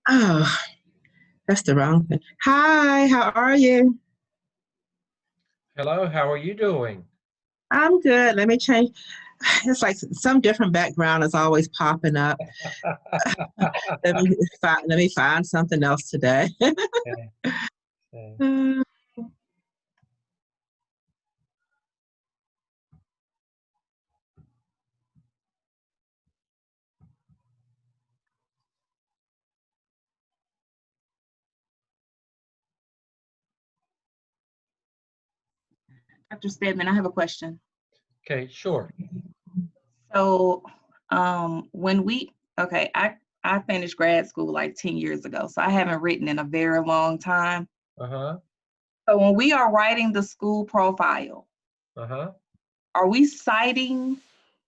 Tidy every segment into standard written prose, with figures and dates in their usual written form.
Oh, that's the wrong thing. Hi, how are you? Hello, how are you doing? I'm good. Let me change. It's like some different background is always popping up. Let me find something else today. Okay, okay. Uh, Dr. Stedman, I have a question. Okay, sure. So, when I finished grad school like 10 years ago, so I haven't written in a very long time. Uh-huh, So when we are writing the school profile, uh-huh. are we citing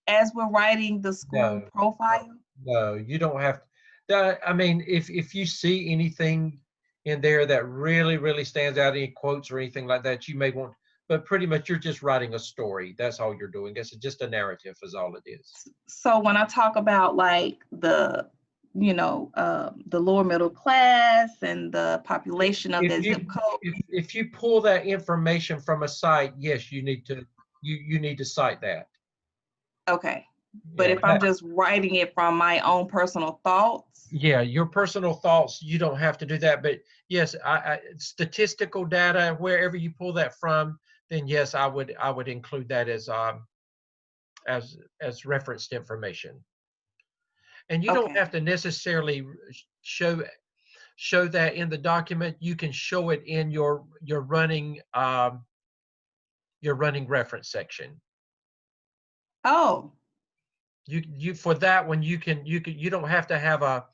as we're writing the school No, profile? no, you don't have I mean, if you see anything in there that really stands out, any quotes or anything like that, you may want, but pretty much you're just writing a story. That's all you're doing. It's just a narrative is all it is. So when I talk about like the lower middle class and the population of If the you zip code. if you pull that information from a site, yes, you need to cite that. Okay. But Yeah, if I'm just writing it from my own personal thoughts. yeah, your personal thoughts, you don't have to do that. But yes, statistical data, wherever you pull that from, then yes, I would include that as referenced information. And you don't Okay. have to necessarily show show that in the document. You can show it in your running reference section. Oh, You for that one, you don't have to have a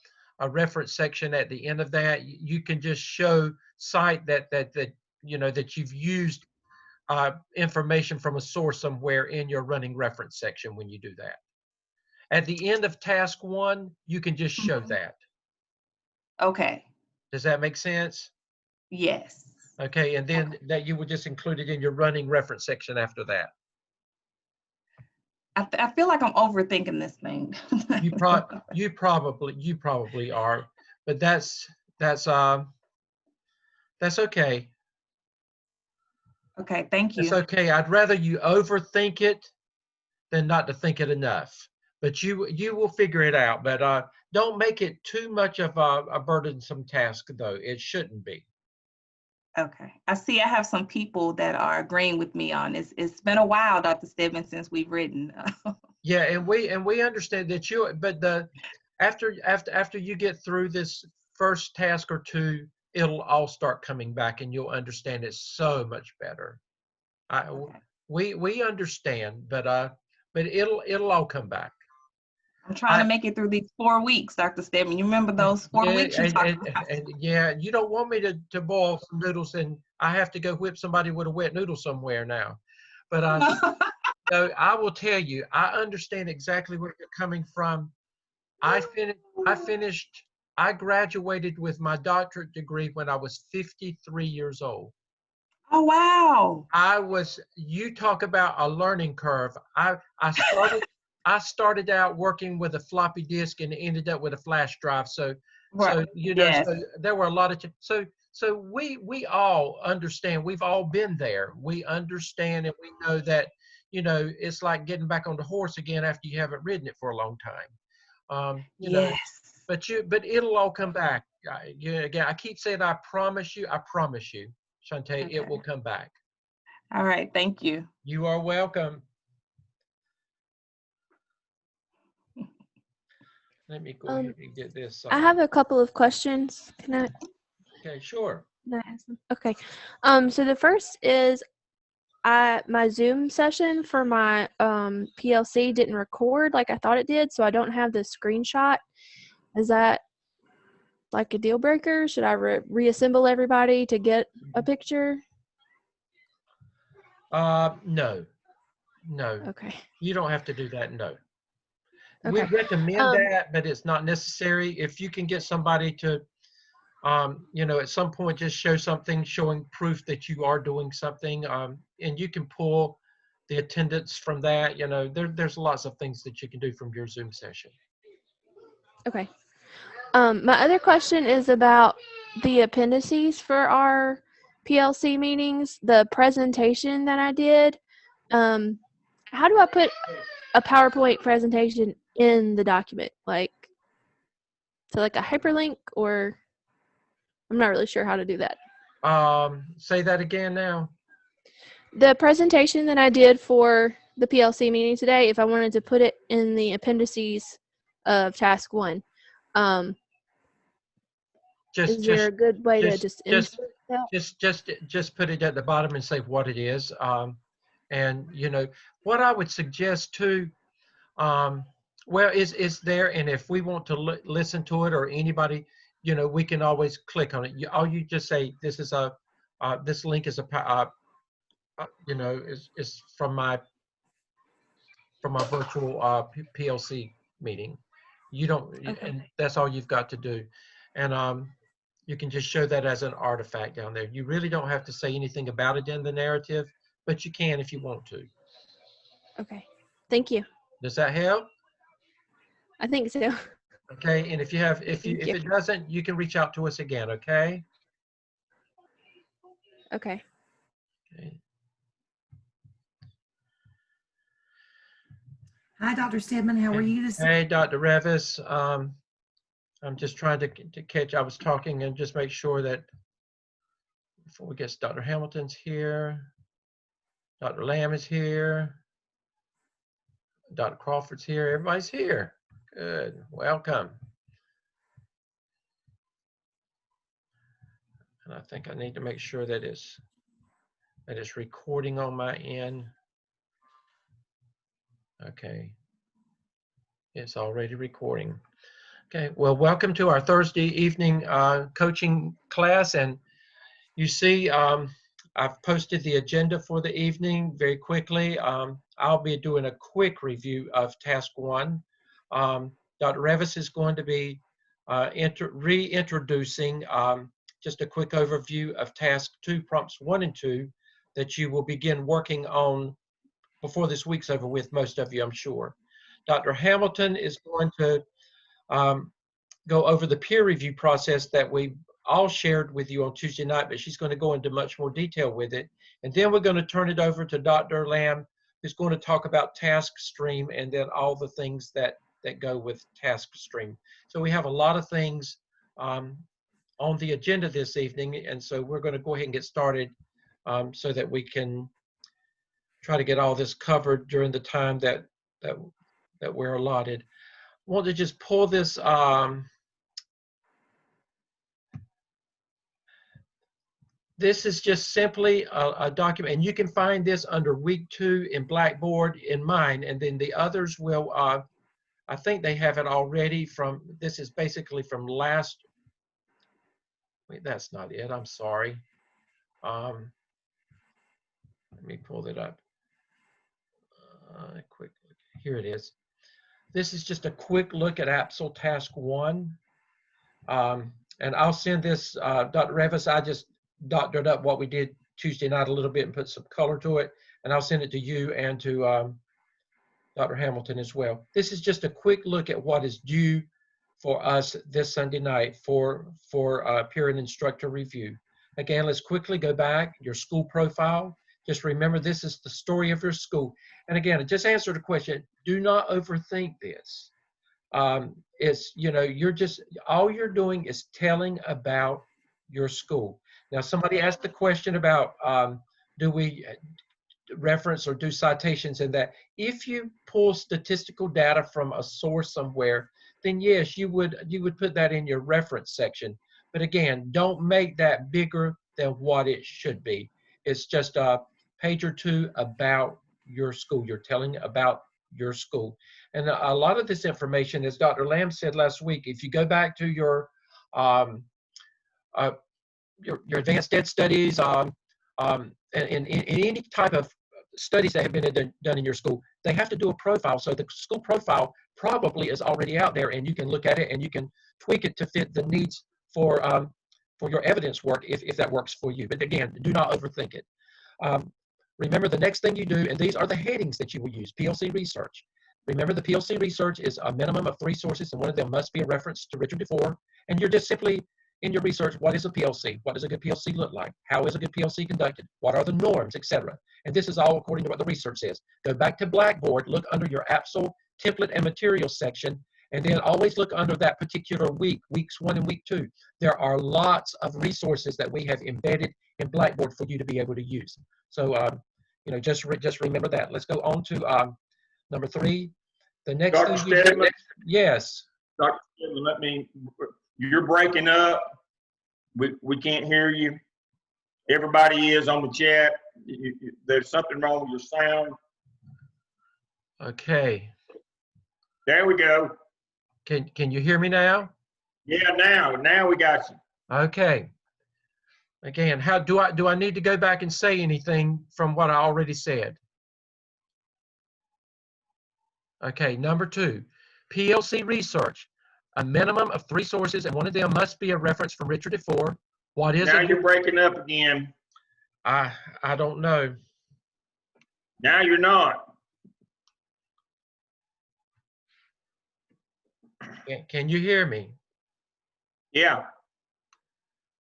reference section at the end of that. You can just show cite that that you've used information from a source somewhere in your running reference section when you do that. At the end of task one, you can just show mhm. that. Okay. Does that make sense? Yes. Okay, and then Okay. that you would just include it in your running reference section after that. I feel like I'm overthinking this thing. You probably are, but that's um that's okay. Okay, thank It's you. okay. I'd rather you overthink it than not to think it enough. But you will figure it out. But don't make it too much of a burdensome task, though. It shouldn't be. Okay. I see I have some people that are agreeing with me on this. It's been a while, Dr. Stebbins, since we've written. Yeah, and we understand that you. But the after you get through this first task or two, it'll all start coming back, and you'll understand it so much better. I Okay. we understand, but it'll all come back. I'm trying to I make it through these 4 weeks, Dr. Stebbins. You remember those four yeah, weeks you talked about? and yeah, you don't want me to boil some noodles and I have to go whip somebody with a wet noodle somewhere now. But no, I will tell you, I understand exactly where you're coming from. I finished I graduated with my doctorate degree when I was 53 years old. Oh, wow. You talk about a learning curve. I started out working with a floppy disk and ended up with a flash drive. So Right. so Yes. so there were a lot of so we all understand. We've all been there. We understand and we know that it's like getting back on the horse again after you haven't ridden it for a long time. Um, you know, Yes. but it'll all come back. Again, I keep saying I promise you, Shantae, it will Okay. come back. All right. Thank you. You are welcome. Let me go Um, ahead and get this. I have a couple of questions. Okay, sure. Can I ask them? Okay. So the first is my Zoom session for my PLC didn't record like I thought it did, so I don't have the screenshot. Is that like a deal breaker? Should I reassemble everybody to get a picture? No, no, Okay. you don't have to do that. No, we Okay. recommend Um, that, but it's not necessary. If you can get somebody to, at some point, just show something showing proof that you are doing something, and you can pull the attendance from that. There's lots of things that you can do from your Zoom session. okay. My other question is about the appendices for our PLC meetings, the presentation that I did. How do I put a PowerPoint presentation in the document? Like, so like a hyperlink, or I'm not really sure how to do that. Say that again now. The presentation that I did for the PLC meeting today, if I wanted to put it in the appendices of task 1, is there a good way to just insert that? Just put it at the bottom and say what it is. And you know what I would suggest too. Well, is there, and if we want to listen to it, or anybody, you know, we can always click on it. All you just say, this is a this link is a you know, is from my virtual PLC meeting. You don't, Okay. and that's all you've got to do. And you can just show that as an artifact down there. You really don't have to say anything about it in the narrative, but you can if you want to. Okay. Thank you. Does that help? I think so. Okay, and if you have, if Thank you. it doesn't, you can reach out to us again. Okay. Okay. Okay. Hi, Dr. Stedman. How are you this Hey, Dr. Revis. I'm just trying to catch. I was talking and just make sure that before we get, Dr. Hamilton's here, Dr. Lamb is here, Dr. Crawford's here. Everybody's here. Good. Welcome. And I think I need to make sure that it's recording on my end. Okay. It's already recording. Okay. Well, welcome to our Thursday evening coaching class. And you see, I've posted the agenda for the evening very quickly. I'll be doing a quick review of task 1. Dr. Revis is going to be reintroducing just a quick overview of task 2, prompts 1 and 2, that you will begin working on before this week's over with, most of you, I'm sure. Dr. Hamilton is going to go over the peer review process that we all shared with you on Tuesday night, but she's going to go into much more detail with it. And then we're going to turn it over to Dr. Lamb, who's going to talk about Taskstream and then all the things that go with Taskstream. So we have a lot of things on the agenda this evening, and so we're going to go ahead and get started so that we can try to get all this covered during the time that we're allotted. I want to just pull this this is just simply a document, and you can find this under week 2 in Blackboard in mine, and then the others will, I think they have it already from, this is basically from last, wait, that's not it, I'm sorry. Let me pull it up. Quick, here it is. This is just a quick look at AAPSL Task 1. And I'll send this, Dr. Revis, I just doctored up what we did Tuesday night a little bit and put some color to it, and I'll send it to you and to Dr. Hamilton as well. This is just a quick look at what is due for us this Sunday night for peer and instructor review. Again, let's quickly go back, your school profile. Just remember, this is the story of your school. And again, just answer the question, do not overthink this. It's, you know, you're just, all you're doing is telling about your school. Now, somebody asked the question about, do we reference or do citations, and that if you pull statistical data from a source somewhere, then yes, you would put that in your reference section. But again, don't make that bigger than what it should be. It's just a page or two about your school. You're telling about your school. And a lot of this information, as Dr. Lamb said last week, if you go back to your advanced ed studies, in any type of studies that have been done in your school, they have to do a profile. So the school profile probably is already out there, and you can look at it and you can tweak it to fit the needs for your evidence work if that works for you. But again, do not overthink it. Remember, the next thing you do, and these are the headings that you will use: PLC research, Remember, the PLC research is a minimum of 3 sources, and one of them must be a reference to Richard DeFore. And you're just simply, in your research, what is a PLC? What does a good PLC look like? How is a good PLC conducted? What are the norms, etc.? And this is all according to what the research says. Go back to Blackboard, look under your AAPSL template and materials section, and then always look under that particular week, weeks 1 and week 2. There are lots of resources that we have embedded in Blackboard for you to be able to use. So, just remember that. Let's go on to number 3. The next Dr. thing you do, yes. Dr. Stedman, you're breaking up. We can't hear you. Everybody is on the chat. There's something wrong with your sound. Okay. There we go. Can you hear me now? Yeah, now we got you. Okay. Again, how do I need to go back and say anything from what I already said? Okay, number 2, PLC research, a minimum of 3 sources, and one of them must be a reference from Richard DeFore. What is Now it? you're breaking up again. I don't know. Now you're not. Can you hear me? Yeah.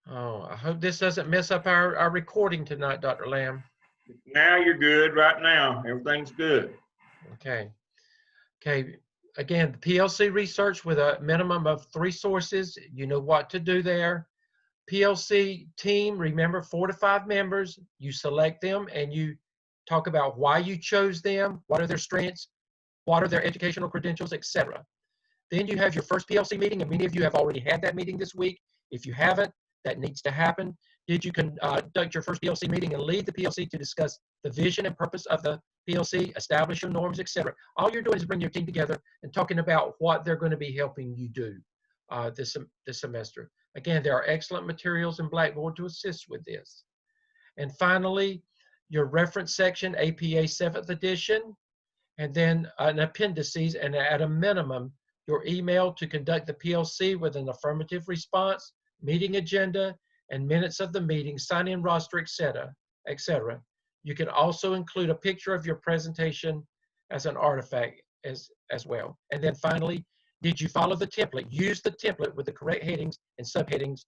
Oh, I hope this doesn't mess up our recording tonight, Dr. Lamb. Now you're good right now. Everything's good. Okay. Okay. Again, the PLC research with a minimum of 3 sources. You know what to do there. PLC team, remember 4 to 5 members. You select them and you talk about why you chose them, what are their strengths, what are their educational credentials, etc. Then you have your first PLC meeting, and many of you have already had that meeting this week. If you haven't, that needs to happen. Did you conduct your first PLC meeting and lead the PLC to discuss the vision and purpose of the PLC, establish your norms, etc.? All you're doing is bring your team together and talking about what they're going to be helping you do this semester. Again, there are excellent materials in Blackboard to assist with this. And finally, your reference section, APA 7th edition, and then an appendices, and at a minimum, your email to conduct the PLC with an affirmative response, meeting agenda, and minutes of the meeting, sign-in roster, etc., etc. You can also include a picture of your presentation as an artifact as well. And then finally, did you follow the template? Use the template with the correct headings and subheadings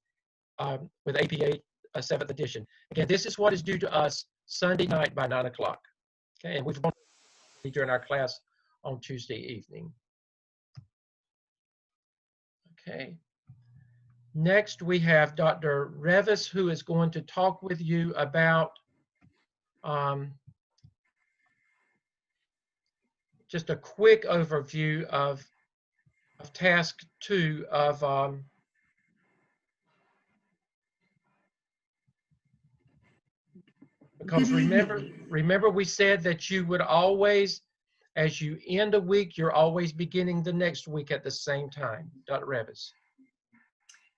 with APA 7th edition. Again, this is what is due to us Sunday night by 9 o'clock. Okay, and we've during our class on Tuesday evening. Okay. Next, we have Dr. Revis, who is going to talk with you about just a quick overview of task 2 of because remember we said that you would always, as you end a week, you're always beginning the next week at the same time. Dr. Revis.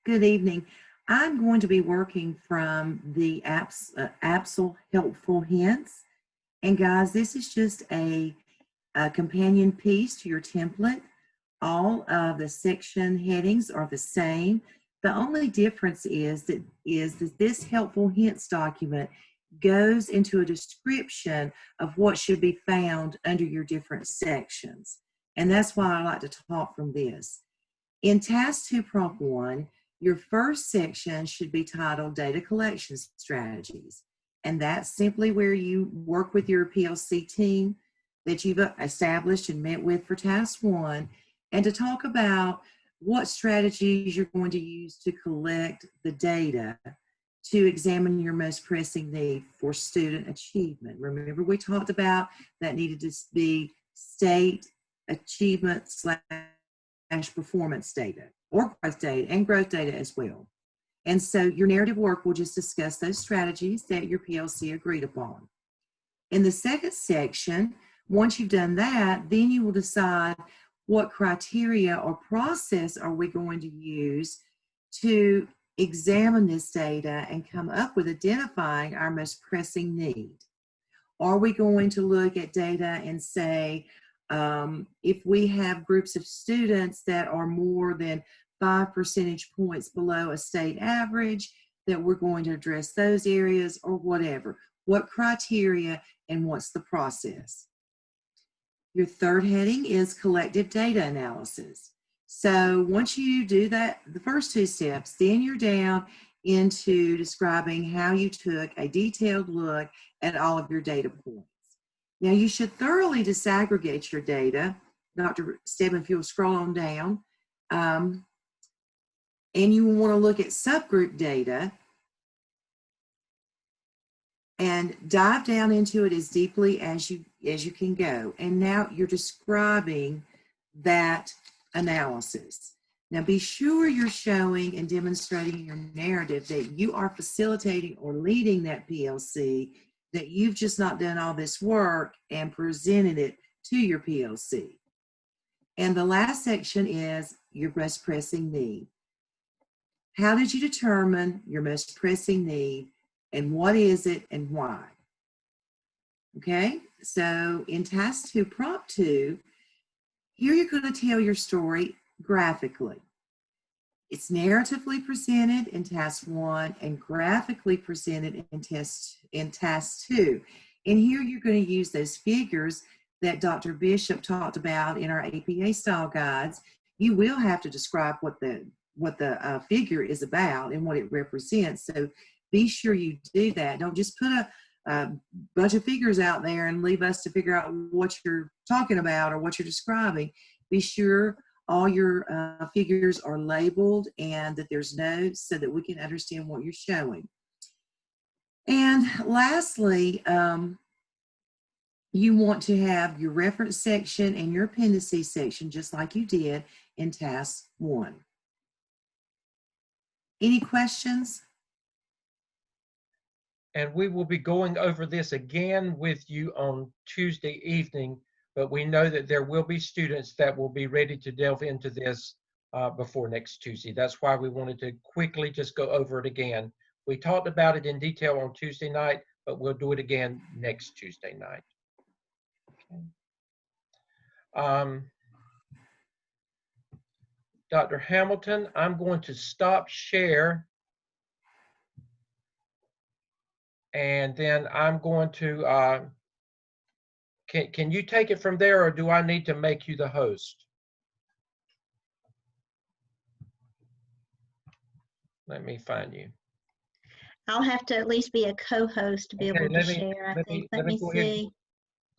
Good evening. I'm going to be working from the AAPSL Helpful Hints. And guys, this is just a companion piece to your template. All of the section headings are the same. The only difference is that this Helpful Hints document goes into a description of what should be found under your different sections. And that's why I like to talk from this. In Task 2 Prompt 1, your first section should be titled Data Collection Strategies. And that's simply where you work with your PLC team that you've established and met with for Task 1, and to talk about what strategies you're going to use to collect the data to examine your most pressing need for student achievement. Remember, we talked about that needed to be state achievement / performance data, or growth data, and growth data as well. And so your narrative work will just discuss those strategies that your PLC agreed upon. In the second section, once you've done that, then you will decide what criteria or process are we going to use to examine this data and come up with identifying our most pressing need. Are we going to look at data and say, if we have groups of students that are more than 5 percentage points below a state average, that we're going to address those areas, or whatever? What criteria and what's the process? Your third heading is collective data analysis. So once you do that, the first two steps, then you're down into describing how you took a detailed look at all of your data points. Now you should thoroughly disaggregate your data. Dr. Stebbin, if you'll scroll on down, and you want to look at subgroup data and dive down into it as deeply as you can go. And now you're describing that analysis. Now be sure you're showing and demonstrating in your narrative that you are facilitating or leading that PLC, that you've just not done all this work and presented it to your PLC. And the last section is your most pressing need. How did you determine your most pressing need, and what is it and why? Okay, so in task 2, prompt 2, here you're going to tell your story graphically. It's narratively presented in task 1 and graphically presented in task 2. And here you're going to use those figures that Dr. Bishop talked about in our APA style guides. You will have to describe what the figure is about and what it represents. So be sure you do that. Don't just put a bunch of figures out there and leave us to figure out what you're talking about or what you're describing. Be sure all your figures are labeled and that there's notes so that we can understand what you're showing. And lastly, you want to have your reference section and your appendices section just like you did in task 1. Any questions? And we will be going over this again with you on Tuesday evening, but we know that there will be students that will be ready to delve into this before next Tuesday. That's why we wanted to quickly just go over it again. We talked about it in detail on Tuesday night, but we'll do it again next Tuesday night. Okay. Dr. Hamilton, I'm going to stop share. And then I'm going to, can you take it from there, or do I need to make you the host? Let me find you. I'll have to at least be a co-host to be able to share, I think. Let me see.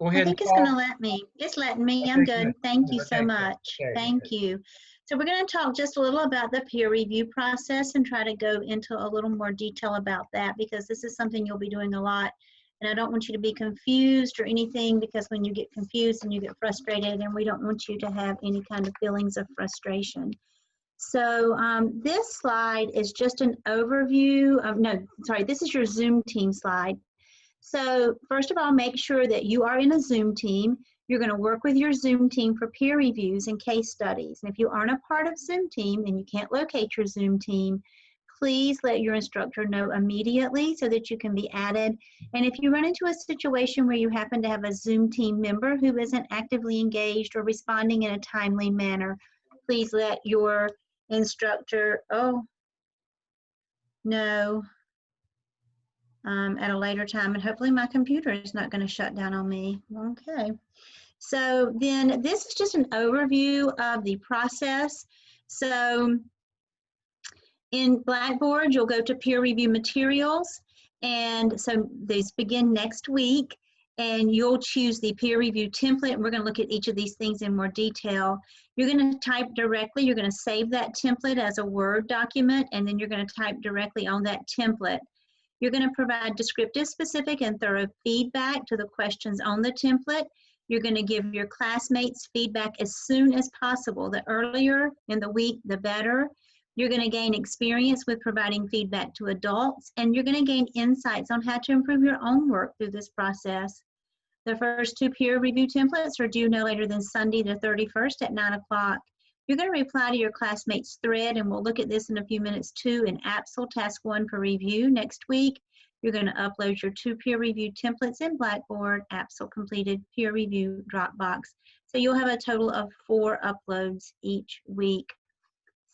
Go ahead. I think it's going to let me. It's letting me. I'm good. Thank you so much. Thank you. So we're going to talk just a little about the peer review process and try to go into a little more detail about that, because this is something you'll be doing a lot. And I don't want you to be confused or anything, because when you get confused and you get frustrated, and we don't want you to have any kind of feelings of frustration. So this slide is just an overview of, no, sorry, this is your Zoom team slide. So first of all, make sure that you are in a Zoom team. You're going to work with your Zoom team for peer reviews and case studies. And if you aren't a part of Zoom team and you can't locate your Zoom team, please let your instructor know immediately so that you can be added. And if you run into a situation where you happen to have a Zoom team member who isn't actively engaged or responding in a timely manner, please let your instructor know at a later time. And hopefully my computer is not going to shut down on me. Okay. So then this is just an overview of the process. So in Blackboard, you'll go to peer review materials. And so these begin next week, and you'll choose the peer review template. And we're going to look at each of these things in more detail. You're going to type directly, you're going to save that template as a Word document, and then you're going to type directly on that template. You're going to provide descriptive, specific, and thorough feedback to the questions on the template. You're going to give your classmates feedback as soon as possible. The earlier in the week, the better. You're going to gain experience with providing feedback to adults, and you're going to gain insights on how to improve your own work through this process. The first 2 peer review templates are due no later than Sunday the 31st at 9 o'clock. You're going to reply to your classmates' thread, and we'll look at this in a few minutes too, in AAPSL Task 1 for review next week. You're going to upload your 2 peer review templates in Blackboard, AAPSL completed peer review Dropbox. So you'll have a total of 4 uploads each week.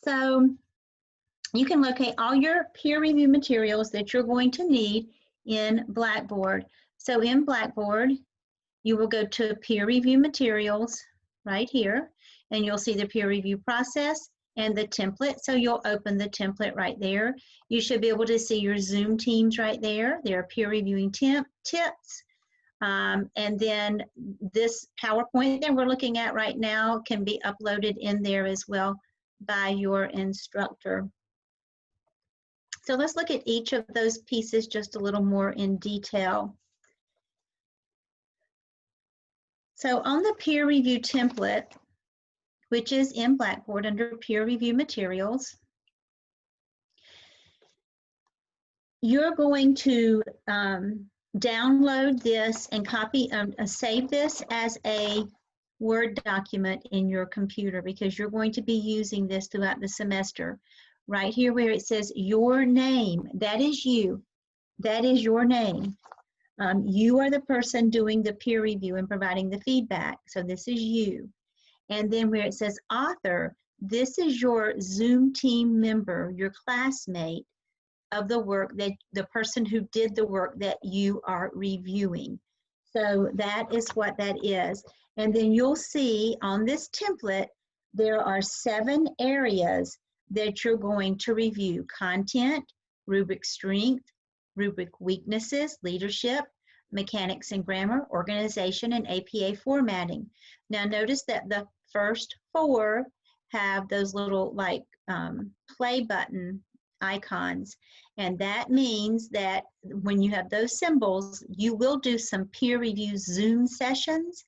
So you can locate all your peer review materials that you're going to need in Blackboard. So in Blackboard, you will go to peer review materials right here, and you'll see the peer review process and the template. So you'll open the template right there. You should be able to see your Zoom teams right there. There are peer reviewing tips. And then this PowerPoint that we're looking at right now can be uploaded in there as well by your instructor. So let's look at each of those pieces just a little more in detail. So on the peer review template, which is in Blackboard under peer review materials, you're going to download this and copy, save this as a Word document in your computer, because you're going to be using this throughout the semester. Right here where it says your name, that is you. That is your name. You are the person doing the peer review and providing the feedback. So this is you. And then where it says author, this is your Zoom team member, your classmate of the work, that the person who did the work that you are reviewing. So that is what that is. And then you'll see on this template, there are 7 areas that you're going to review: content, rubric strength, rubric weaknesses, leadership, mechanics and grammar, organization, and APA formatting. Now notice that the first 4 have those little like play button icons. And that means that when you have those symbols, you will do some peer review Zoom sessions,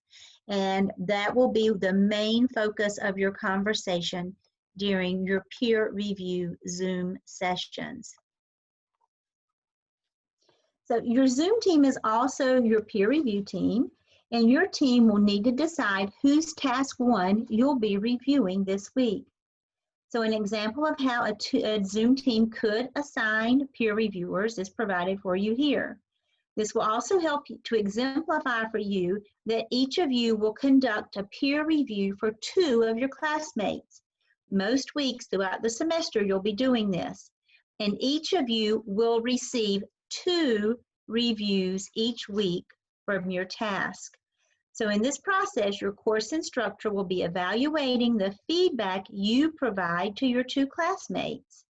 and that will be the main focus of your conversation during your peer review Zoom sessions. So your Zoom team is also your peer review team, and your team will need to decide whose task 1 you'll be reviewing this week. So an example of how a Zoom team could assign peer reviewers is provided for you here. This will also help to exemplify for you that each of you will conduct a peer review for 2 of your classmates. Most weeks throughout the semester, you'll be doing this. And each of you will receive 2 reviews each week from your task. So in this process, your course instructor will be evaluating the feedback you provide to your 2 classmates.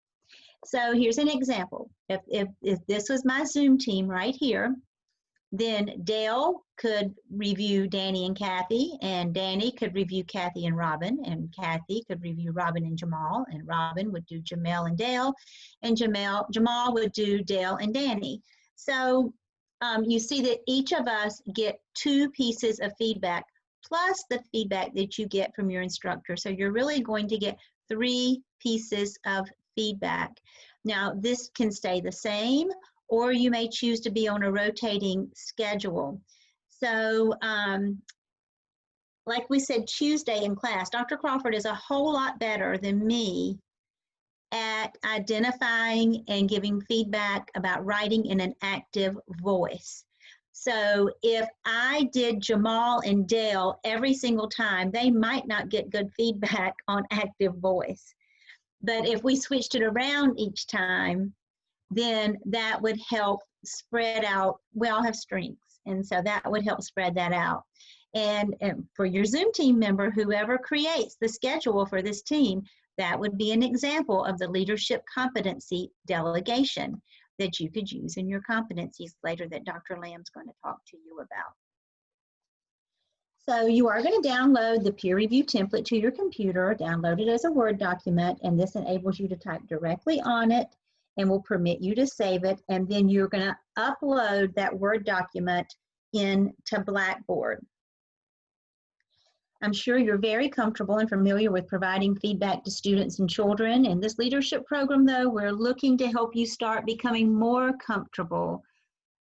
So here's an example. If this was my Zoom team right here, then Dale could review Danny and Kathy, and Danny could review Kathy and Robin, and Kathy could review Robin and Jamal, and Robin would do Jamel and Dale, and Jamal would do Dale and Danny. So you see that each of us get 2 pieces of feedback, plus the feedback that you get from your instructor. So you're really going to get 3 pieces of feedback. Now, this can stay the same, or you may choose to be on a rotating schedule. So like we said Tuesday in class, Dr. Crawford is a whole lot better than me at identifying and giving feedback about writing in an active voice. So if I did Jamal and Dale every single time, they might not get good feedback on active voice. But if we switched it around each time, then that would help spread out. We all have strengths, and so that would help spread that out. And for your Zoom team member, whoever creates the schedule for this team, that would be an example of the leadership competency delegation that you could use in your competencies later that Dr. Lamb's going to talk to you about. So you are going to download the peer review template to your computer, download it as a Word document, and this enables you to type directly on it and will permit you to save it. And then you're going to upload that Word document into Blackboard. I'm sure you're very comfortable and familiar with providing feedback to students and children. In this leadership program, though, we're looking to help you start becoming more comfortable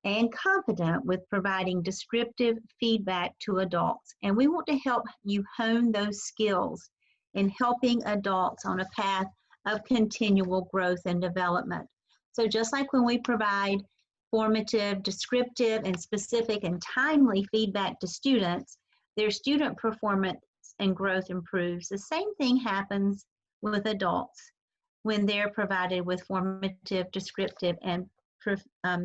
and competent with providing descriptive feedback to adults. And we want to help you hone those skills in helping adults on a path of continual growth and development. So just like when we provide formative, descriptive, and specific and timely feedback to students, their student performance and growth improves. The same thing happens with adults when they're provided with formative, descriptive, and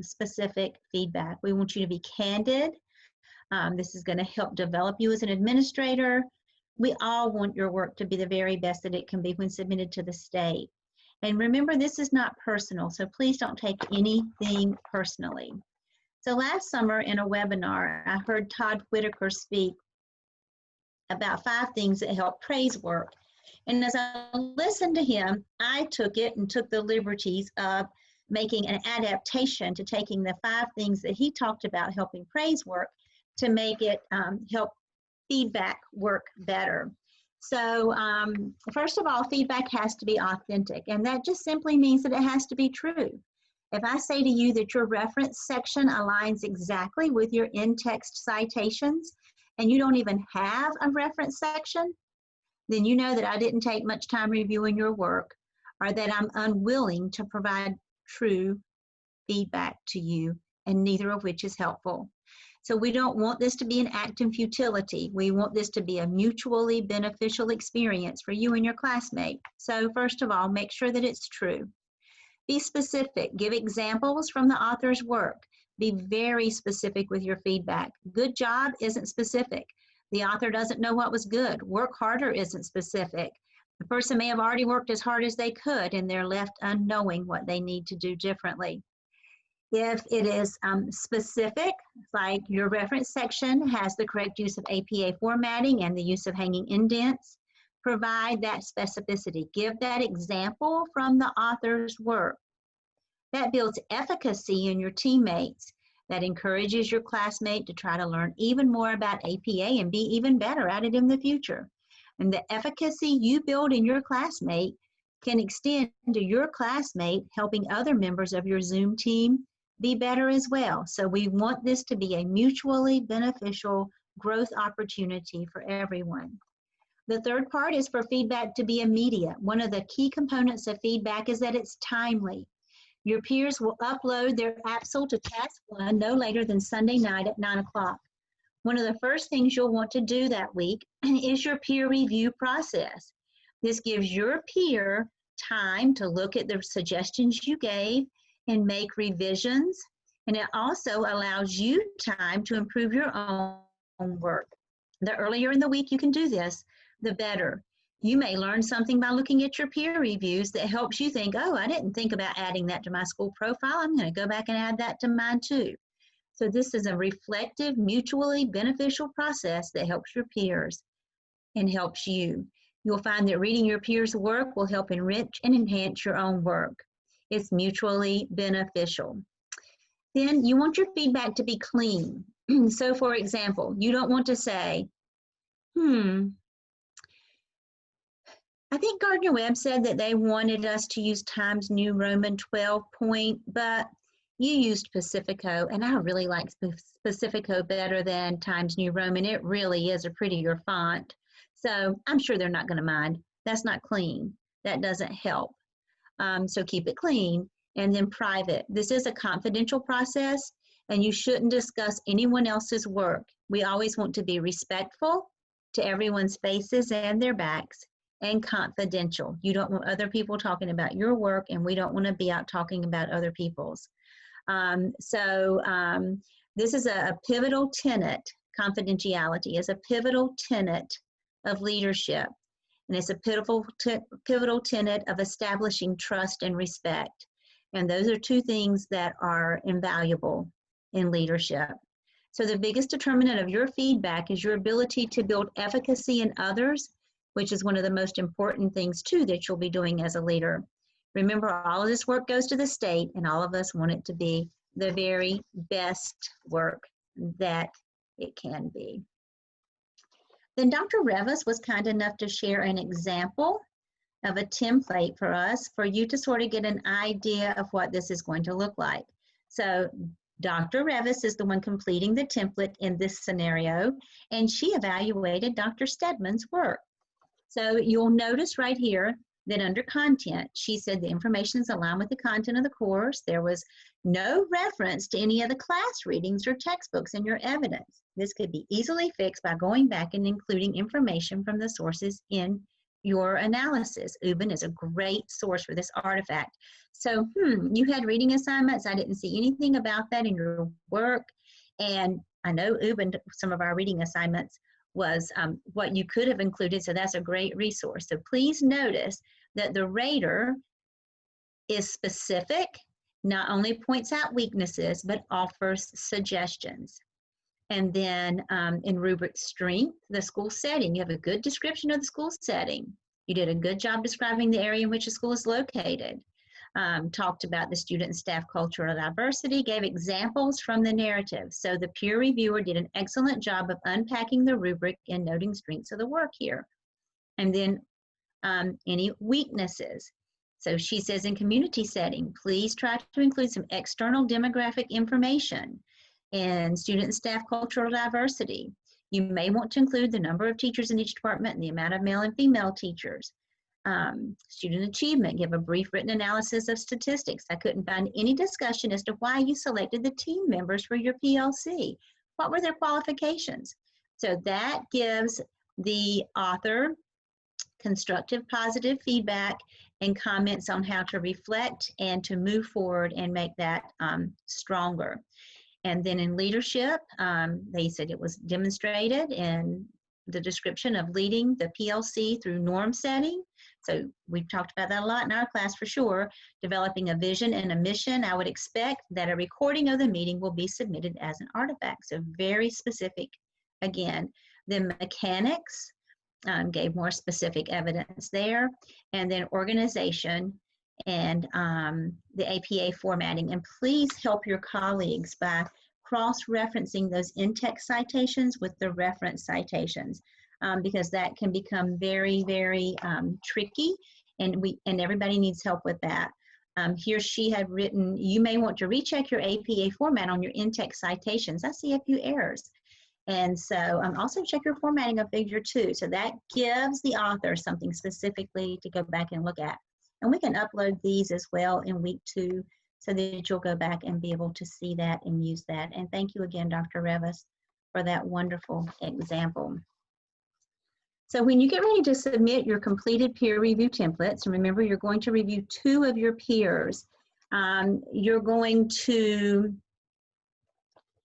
specific feedback. We want you to be candid This is going to help develop you as an administrator. We all want your work to be the very best that it can be when submitted to the state. And remember, this is not personal, so please don't take anything personally. So last summer in a webinar, I heard Todd Whitaker speak about 5 things that help praise work. And as I listened to him, I took it and took the liberties of making an adaptation to taking the 5 things that he talked about helping praise work to make it help feedback work better. So first of all, feedback has to be authentic, and that just simply means that it has to be true. If I say to you that your reference section aligns exactly with your in-text citations, and you don't even have a reference section, then you know that I didn't take much time reviewing your work, or that I'm unwilling to provide true feedback to you, and neither of which is helpful. So we don't want this to be an act in futility. We want this to be a mutually beneficial experience for you and your classmate. So first of all, make sure that it's true. Be specific. Give examples from the author's work. Be very specific with your feedback. Good job isn't specific. The author doesn't know what was good. Work harder isn't specific. The person may have already worked as hard as they could, and they're left unknowing what they need to do differently. If it is specific, like your reference section has the correct use of APA formatting and the use of hanging indents, provide that specificity. Give that example from the author's work. That builds efficacy in your teammates. That encourages your classmate to try to learn even more about APA and be even better at it in the future. And the efficacy you build in your classmate can extend to your classmate helping other members of your Zoom team be better as well. So we want this to be a mutually beneficial growth opportunity for everyone. The third part is for feedback to be immediate. One of the key components of feedback is that it's timely. Your peers will upload their AAPSL to Task 1 no later than Sunday night at 9 o'clock. One of the first things you'll want to do that week is your peer review process. This gives your peer time to look at the suggestions you gave and make revisions, and it also allows you time to improve your own work. The earlier in the week you can do this, the better. You may learn something by looking at your peer reviews that helps you think, oh, I didn't think about adding that to my school profile. I'm going to go back and add that to mine too. So this is a reflective, mutually beneficial process that helps your peers and helps you. You'll find that reading your peers' work will help enrich and enhance your own work. It's mutually beneficial. Then you want your feedback to be clean. So for example, you don't want to say, I think Gardner-Webb said that they wanted us to use Times New Roman 12 point, but you used Pacifico, and I really like Pacifico better than Times New Roman. It really is a prettier font. So I'm sure they're not going to mind. That's not clean. That doesn't help. So keep it clean. And then private. This is a confidential process, and you shouldn't discuss anyone else's work. We always want to be respectful to everyone's faces and their backs, and confidential. You don't want other people talking about your work, and we don't want to be out talking about other people's. This is a pivotal tenet. Confidentiality is a pivotal tenet of leadership, and it's a pivotal tenet of establishing trust and respect. And those are 2 things that are invaluable in leadership. So the biggest determinant of your feedback is your ability to build efficacy in others, which is one of the most important things too that you'll be doing as a leader. Remember, all of this work goes to the state, and all of us want it to be the very best work that it can be. Then Dr. Revis was kind enough to share an example of a template for us, for you to sort of get an idea of what this is going to look like. So Dr. Revis is the one completing the template in this scenario, and she evaluated Dr. Stedman's work. So you'll notice right here that under content, she said the information is aligned with the content of the course. There was no reference to any of the class readings or textbooks in your evidence. This could be easily fixed by going back and including information from the sources in your analysis. Ubin is a great source for this artifact. So, you had reading assignments. I didn't see anything about that in your work. And I know Ubin, some of our reading assignments was what you could have included, so that's a great resource. So please notice that the rater is specific, not only points out weaknesses, but offers suggestions. And then in rubric strength, the school setting, you have a good description of the school setting. You did a good job describing the area in which the school is located. Talked about the student and staff cultural diversity, gave examples from the narrative. So the peer reviewer did an excellent job of unpacking the rubric and noting strengths of the work here. And then any weaknesses. So she says in community setting, please try to include some external demographic information and student and staff cultural diversity. You may want to include the number of teachers in each department and the amount of male and female teachers. Student achievement, give a brief written analysis of statistics. I couldn't find any discussion as to why you selected the team members for your PLC. What were their qualifications? So that gives the author constructive, positive feedback and comments on how to reflect and to move forward and make that stronger. And then in leadership, they said it was demonstrated in the description of leading the PLC through norm setting. So we've talked about that a lot in our class for sure. Developing a vision and a mission. I would expect that a recording of the meeting will be submitted as an artifact. So very specific again. Then mechanics, gave more specific evidence there. And then organization and the APA formatting. And please help your colleagues by cross-referencing those in-text citations with the reference citations, because that can become very, very tricky, and everybody needs help with that. Here she had written, you may want to recheck your APA format on your in-text citations. I see a few errors. And so also check your formatting of figure 2. So that gives the author something specifically to go back and look at. And we can upload these as well in week 2 so that you'll go back and be able to see that and use that. And thank you again, Dr. Revis, for that wonderful example. So when you get ready to submit your completed peer review templates, and remember you're going to review 2 of your peers, you're going to,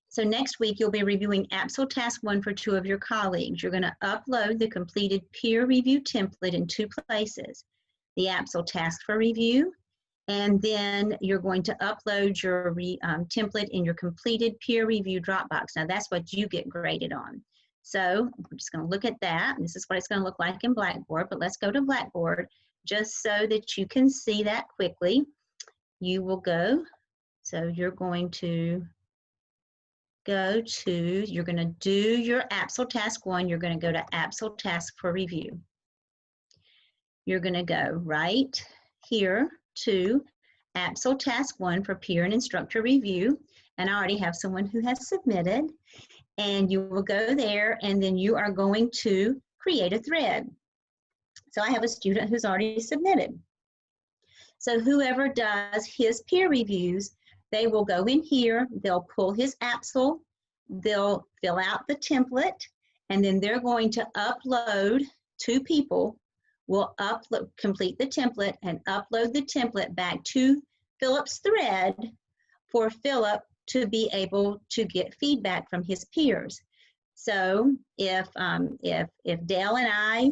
so next week you'll be reviewing AAPSL Task 1 for 2 of your colleagues. You're going to upload the completed peer review template in 2 places. The AAPSL Task for Review, and then you're going to upload your template in your completed peer review Dropbox. Now that's what you get graded on. So we're just going to look at that. This is what it's going to look like in Blackboard, but let's go to Blackboard just so that you can see that quickly. You will go, so you're going to go to, you're going to do your AAPSL Task 1, you're going to go to AAPSL Task for Review. You're going to go right here to AAPSL Task 1 for Peer and Instructor Review, and I already have someone who has submitted, and you will go there and then you are going to create a thread. So I have a student who's already submitted. So whoever does his peer reviews, they will go in here, they'll pull his AAPSL, they'll fill out the template, and then they're going to upload, 2 people will upload, complete the template and upload the template back to Philip's thread for Philip to be able to get feedback from his peers. So if Dale and I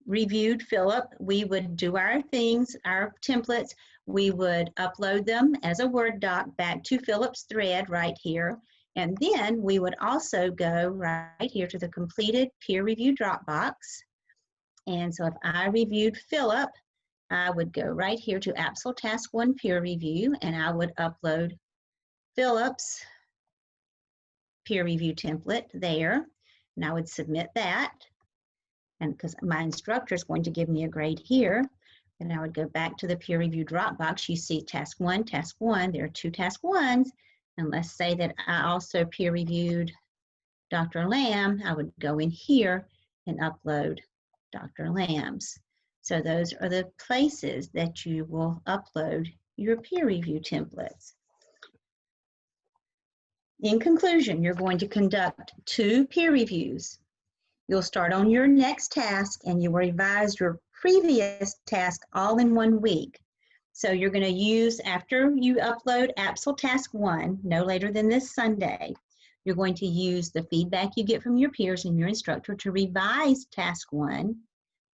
reviewed Philip, we would do our things, our templates, we would upload them as a Word doc back to Philip's thread right here. And then we would also go right here to the completed peer review Dropbox. And so if I reviewed Philip, I would go right here to AAPSL Task 1 peer review, and I would upload Philip's peer review template there, and I would submit that. And because my instructor is going to give me a grade here, and I would go back to the peer review Dropbox. You see task 1, there are 2 task 1s, and let's say that I also peer reviewed Dr. Lamb, I would go in here and upload Dr. Lamb's. So those are the places that you will upload your peer review templates. In conclusion, you're going to conduct 2 peer reviews. You'll start on your next task and you will revise your previous task all in 1 week. So you're going to use, after you upload AAPSL Task 1, no later than this Sunday, You're going to use the feedback you get from your peers and your instructor to revise task 1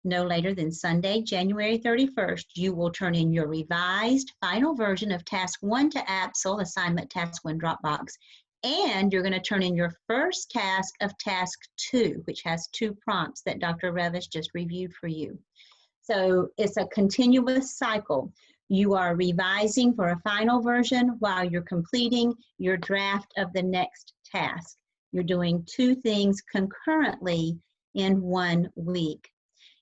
no later than Sunday, January 31st. You will turn in your revised final version of task 1 to AAPSL, assignment task 1 Dropbox, and you're going to turn in your first task of task 2, which has 2 prompts that Dr. Revis just reviewed for you. So it's a continuous cycle. You are revising for a final version while you're completing your draft of the next task. You're doing 2 things concurrently in 1 week.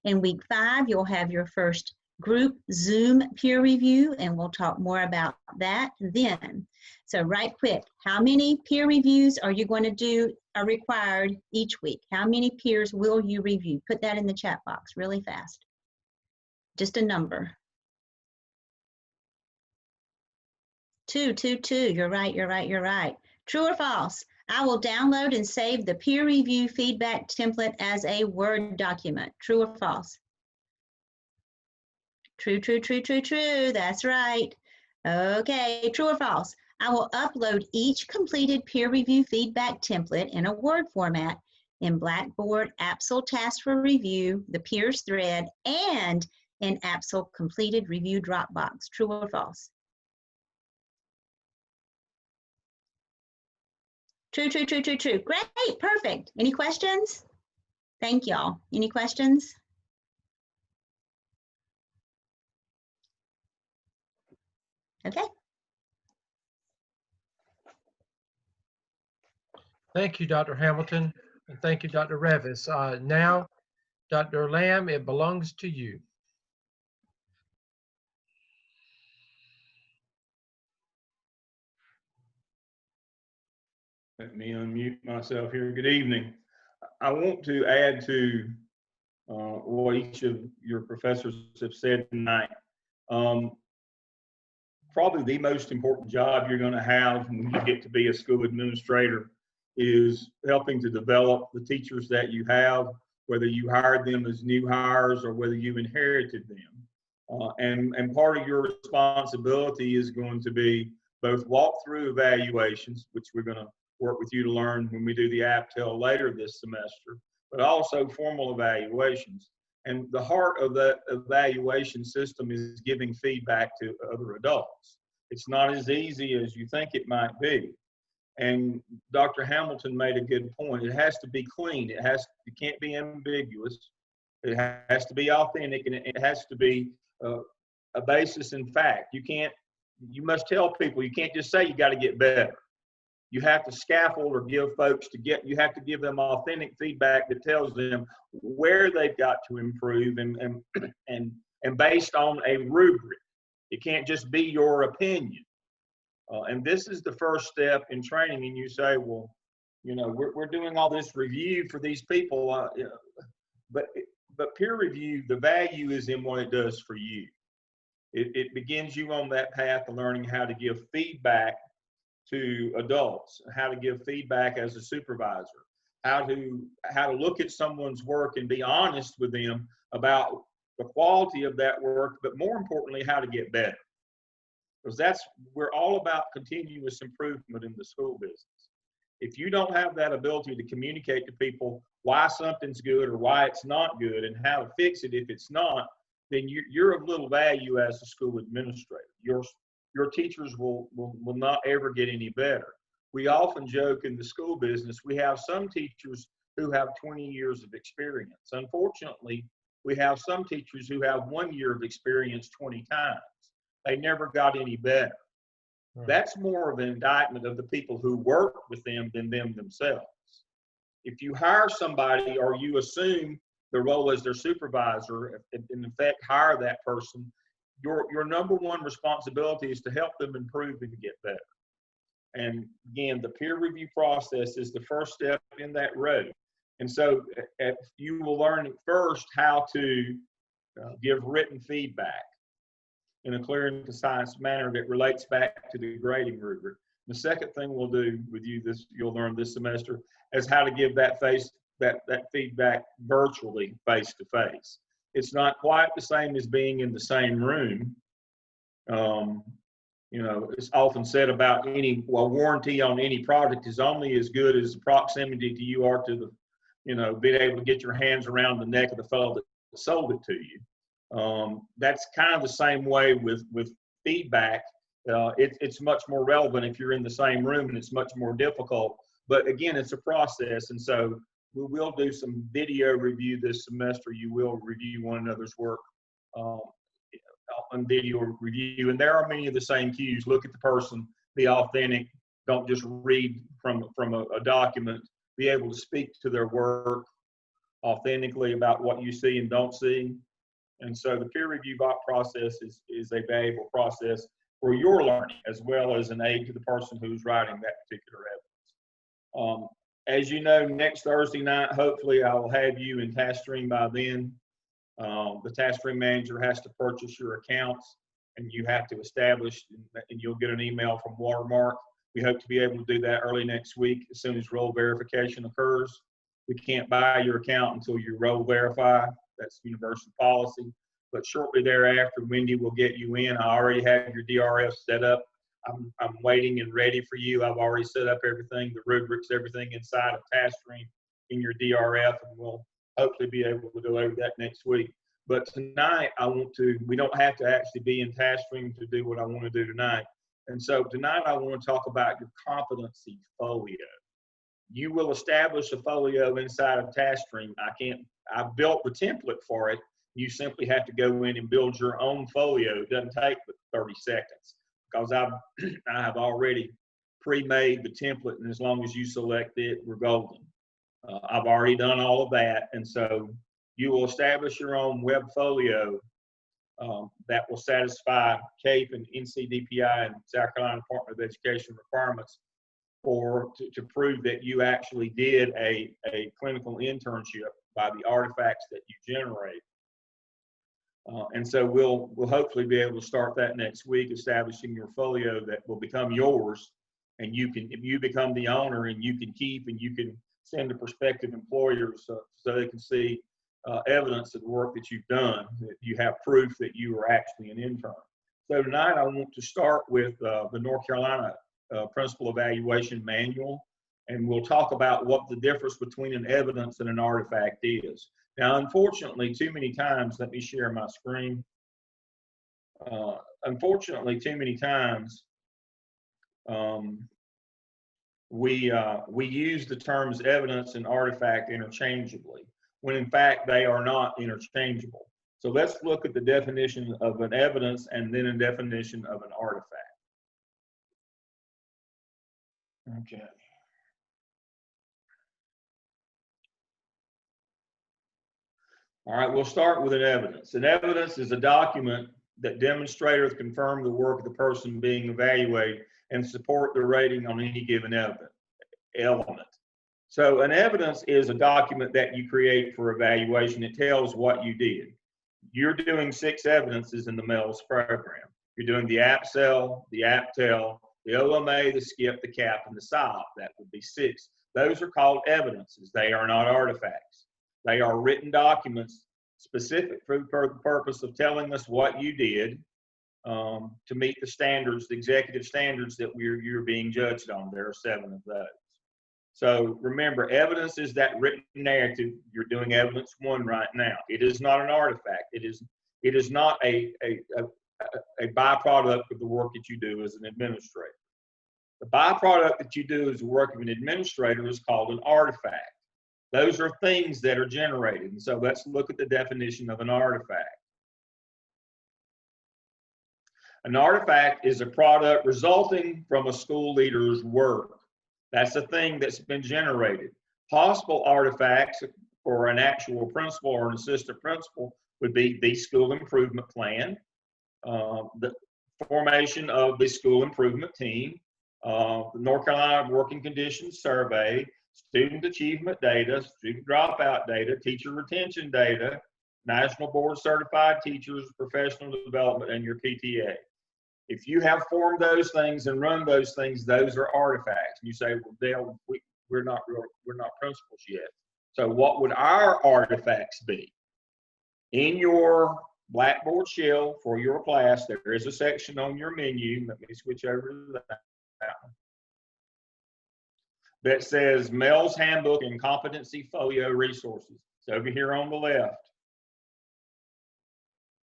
In week 5, you'll have your first group Zoom peer review, and we'll talk more about that then. So right quick, how many peer reviews are you going to do are required each week? How many peers will you review? Put that in the chat box really fast. Just a number. 2, 2, 2. You're right, you're right, you're right. True or false? I will download and save the peer review feedback template as a Word document. True or false? True, true, true, true, true. That's right. Okay, true or false? I will upload each completed peer review feedback template in a Word format in Blackboard AAPSL Task for Review, the peers thread, and in AAPSL Completed Review Dropbox. True or false? True, true, true, true, true. Great, perfect. Any questions? Thank y'all. Any questions? Okay. Thank you, Dr. Hamilton, and thank you, Dr. Revis. Now, Dr. Lamb, it belongs to you. Let me unmute myself here. Good evening. I want to add to what each of your professors have said tonight. Probably the most important job you're going to have when you get to be a school administrator is helping to develop the teachers that you have, whether you hired them as new hires or whether you inherited them. And part of your responsibility is going to be both walkthrough evaluations, which we're going to work with you to learn when we do the AAPSL later this semester, but also formal evaluations. And the heart of that evaluation system is giving feedback to other adults. It's not as easy as you think it might be. And Dr. Hamilton made a good point. It has to be clean. It can't be ambiguous. It has to be authentic, and it has to be a basis in fact. You must tell people, you can't just say you got to get better. You have to scaffold or give folks you have to give them authentic feedback that tells them where they've got to improve and based on a rubric. It can't just be your opinion. And this is the first step in training. And you say, well, we're doing all this review for these people, but peer review, the value is in what it does for you. It begins you on that path of learning how to give feedback to adults, how to give feedback as a supervisor, how to look at someone's work and be honest with them about the quality of that work, but more importantly, how to get better. Because we're all about continuous improvement in the school business. If you don't have that ability to communicate to people why something's good or why it's not good and how to fix it if it's not, then you're of little value as a school administrator. Your teachers will not ever get any better. We often joke in the school business, we have some teachers who have 20 years of experience. Unfortunately, we have some teachers who have 1 year of experience 20 times. They never got any better. Right. That's more of an indictment of the people who work with them than them themselves. If you hire somebody or you assume the role as their supervisor, and in effect hire that person, your number one responsibility is to help them improve and get better. And again, the peer review process is the first step in that road. And so you will learn first how to give written feedback in a clear and concise manner that relates back to the grading rubric. The second thing we'll do with you, you'll learn this semester, is how to give that feedback virtually, face to face. It's not quite the same as being in the same room. You know, it's often said about a warranty on any product is only as good as the proximity to you are to the, you know, being able to get your hands around the neck of the fellow that sold it to you. That's kind of the same way with feedback. It's much more relevant if you're in the same room, and it's much more difficult. But again, it's a process, and so we will do some video review this semester. You will review one another's work on video review, and there are many of the same cues. Look at the person, be authentic, don't just read from a document, be able to speak to their work authentically about what you see and don't see. And so the peer review process is a valuable process for your learning, as well as an aid to the person who's writing that particular evidence. As you know, next Thursday night, hopefully I will have you in Taskstream by then. The Taskstream manager has to purchase your accounts, and you have to establish, and you'll get an email from Watermark. We hope to be able to do that early next week as soon as role verification occurs. We can't buy your account until you role verify. That's university policy. But shortly thereafter, Wendy will get you in. I already have your DRF set up. I'm waiting and ready for you. I've already set up everything, the rubrics, everything inside of Taskstream in your DRF, and we'll hopefully be able to go over that next week. But tonight, we don't have to actually be in Taskstream to do what I want to do tonight. And so tonight, I want to talk about your competency folio. You will establish a folio inside of Taskstream. I've built the template for it. You simply have to go in and build your own folio. It doesn't take but 30 seconds because I have already pre-made the template, and as long as you select it, we're golden. I've already done all of that, and so you will establish your own web folio that will satisfy CAPE and NCDPI and South Carolina Department of Education requirements to prove that you actually did a clinical internship by the artifacts that you generate. And so we'll hopefully be able to start that next week, establishing your folio that will become yours, and you become the owner, and you can keep, and you can send to prospective employers so they can see evidence of the work that you've done, that you have proof that you were actually an intern. So tonight I want to start with the North Carolina Principal Evaluation Manual, and we'll talk about what the difference between an evidence and an artifact is. Now, unfortunately, too many times, let me share my screen. Unfortunately, too many times, we use the terms evidence and artifact interchangeably, when in fact they are not interchangeable. So let's look at the definition of an evidence and then a definition of an artifact. Okay. All right, we'll start with an evidence. An evidence is a document that demonstrators confirm the work of the person being evaluated and support the rating on any given element. So an evidence is a document that you create for evaluation. It tells what you did. You're doing 6 evidences in the MELS program. You're doing the AAPSL, the AAPTEL, the OMA, the SCIP, the CAP, and the SIOP. That would be 6. Those are called evidences. They are not artifacts. They are written documents specific for the purpose of telling us what you did to meet the standards, the executive standards that you're being judged on. There are 7 of those. So remember, evidence is that written narrative. You're doing evidence 1 right now. It is not an artifact. It is not a byproduct of the work that you do as an administrator. The byproduct that you do as the work of an administrator is called an artifact. Those are things that are generated. And so let's look at the definition of an artifact. An artifact is a product resulting from a school leader's work. That's a thing that's been generated. Possible artifacts for an actual principal or an assistant principal would be the school improvement plan, the formation of the school improvement team, the North Carolina Working Conditions Survey, student achievement data, student dropout data, teacher retention data, National Board Certified Teachers, professional development, and your PTA. If you have formed those things and run those things, those are artifacts. And you say, well, Dale, we're not principals yet. So what would our artifacts be? In your Blackboard shell for your class. There is a section on your menu. Let me switch over to that one. That says Mel's Handbook and Competency Folio Resources. So over here on the left.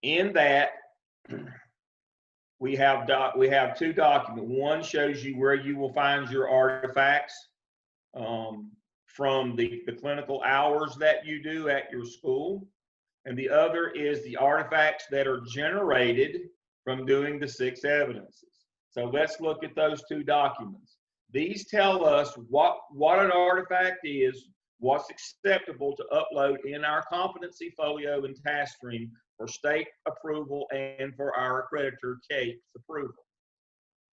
In that, we have two documents. One shows you where you will find your artifacts from the clinical hours that you do at your school. And the other is the artifacts that are generated from doing the 6 evidences. So let's look at those two documents. These tell us what an artifact is, what's acceptable to upload in our competency folio and Taskstream for state approval and for our accreditor CAPE's approval.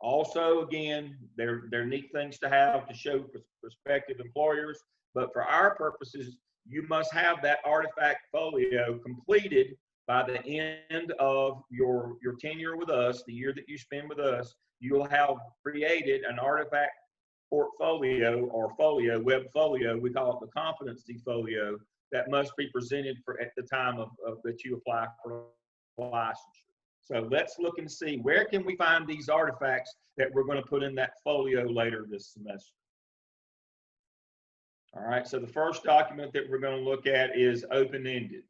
Also, again, they're neat things to have to show prospective employers, but for our purposes, you must have that artifact folio completed by the end of your tenure with us, the year that you spend with us. You'll have created an artifact portfolio or folio, web folio, we call it the competency folio, that must be presented at the time of that you apply for licensure. So let's look and see, where can we find these artifacts that we're going to put in that folio later this semester. All right, so the first document that we're going to look at is open-ended.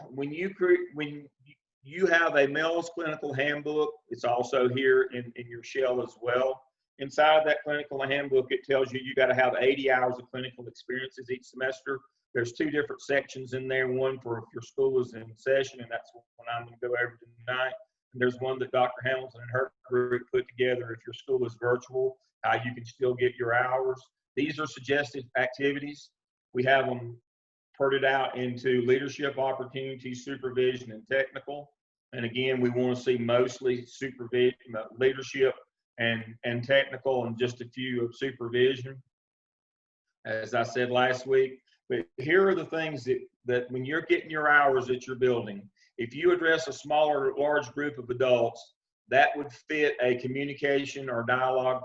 When you have a Mel's Clinical Handbook, it's also here in your shell as well. Inside of that clinical handbook, it tells you got to have 80 hours of clinical experiences each semester. There's 2 different sections in there, one for if your school is in session, and that's what I'm going to go over tonight. And there's one that Dr. Hamilton and her group put together if your school is virtual, how you can still get your hours. These are suggested activities. We have them printed out into leadership opportunities, supervision, and technical. And again, we want to see mostly supervision, leadership, and technical, and just a few of supervision, as I said last week. But here are the things that when you're getting your hours at your building, if you address a smaller, large group of adults, that would fit a communication or dialogue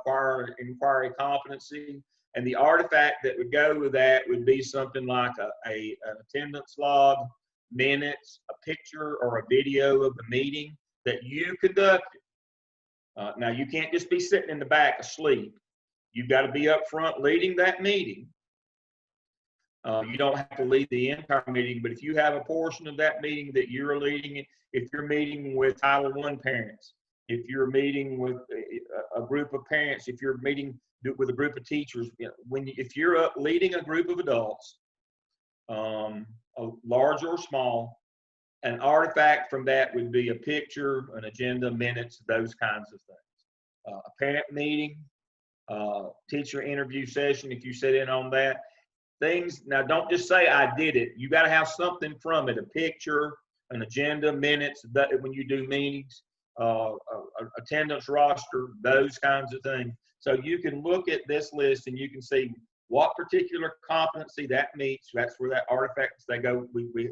inquiry competency. And the artifact that would go with that would be something like an attendance log, minutes, a picture or a video of the meeting that you conducted. Now, you can't just be sitting in the back asleep. You've got to be up front leading that meeting. You don't have to lead the entire meeting, but if you have a portion of that meeting that you're leading, if you're meeting with Title I parents, if you're meeting with a group of parents, if you're meeting with a group of teachers, if you're leading a group of adults, large or small, an artifact from that would be a picture, an agenda, minutes, those kinds of things. A parent meeting, teacher interview session, if you sit in on that. Things, now don't just say I did it. You got to have something from it, a picture, an agenda, minutes, that when you do meetings, attendance roster, those kinds of things. So you can look at this list and you can see what particular competency that meets. That's where that artifacts, they go, we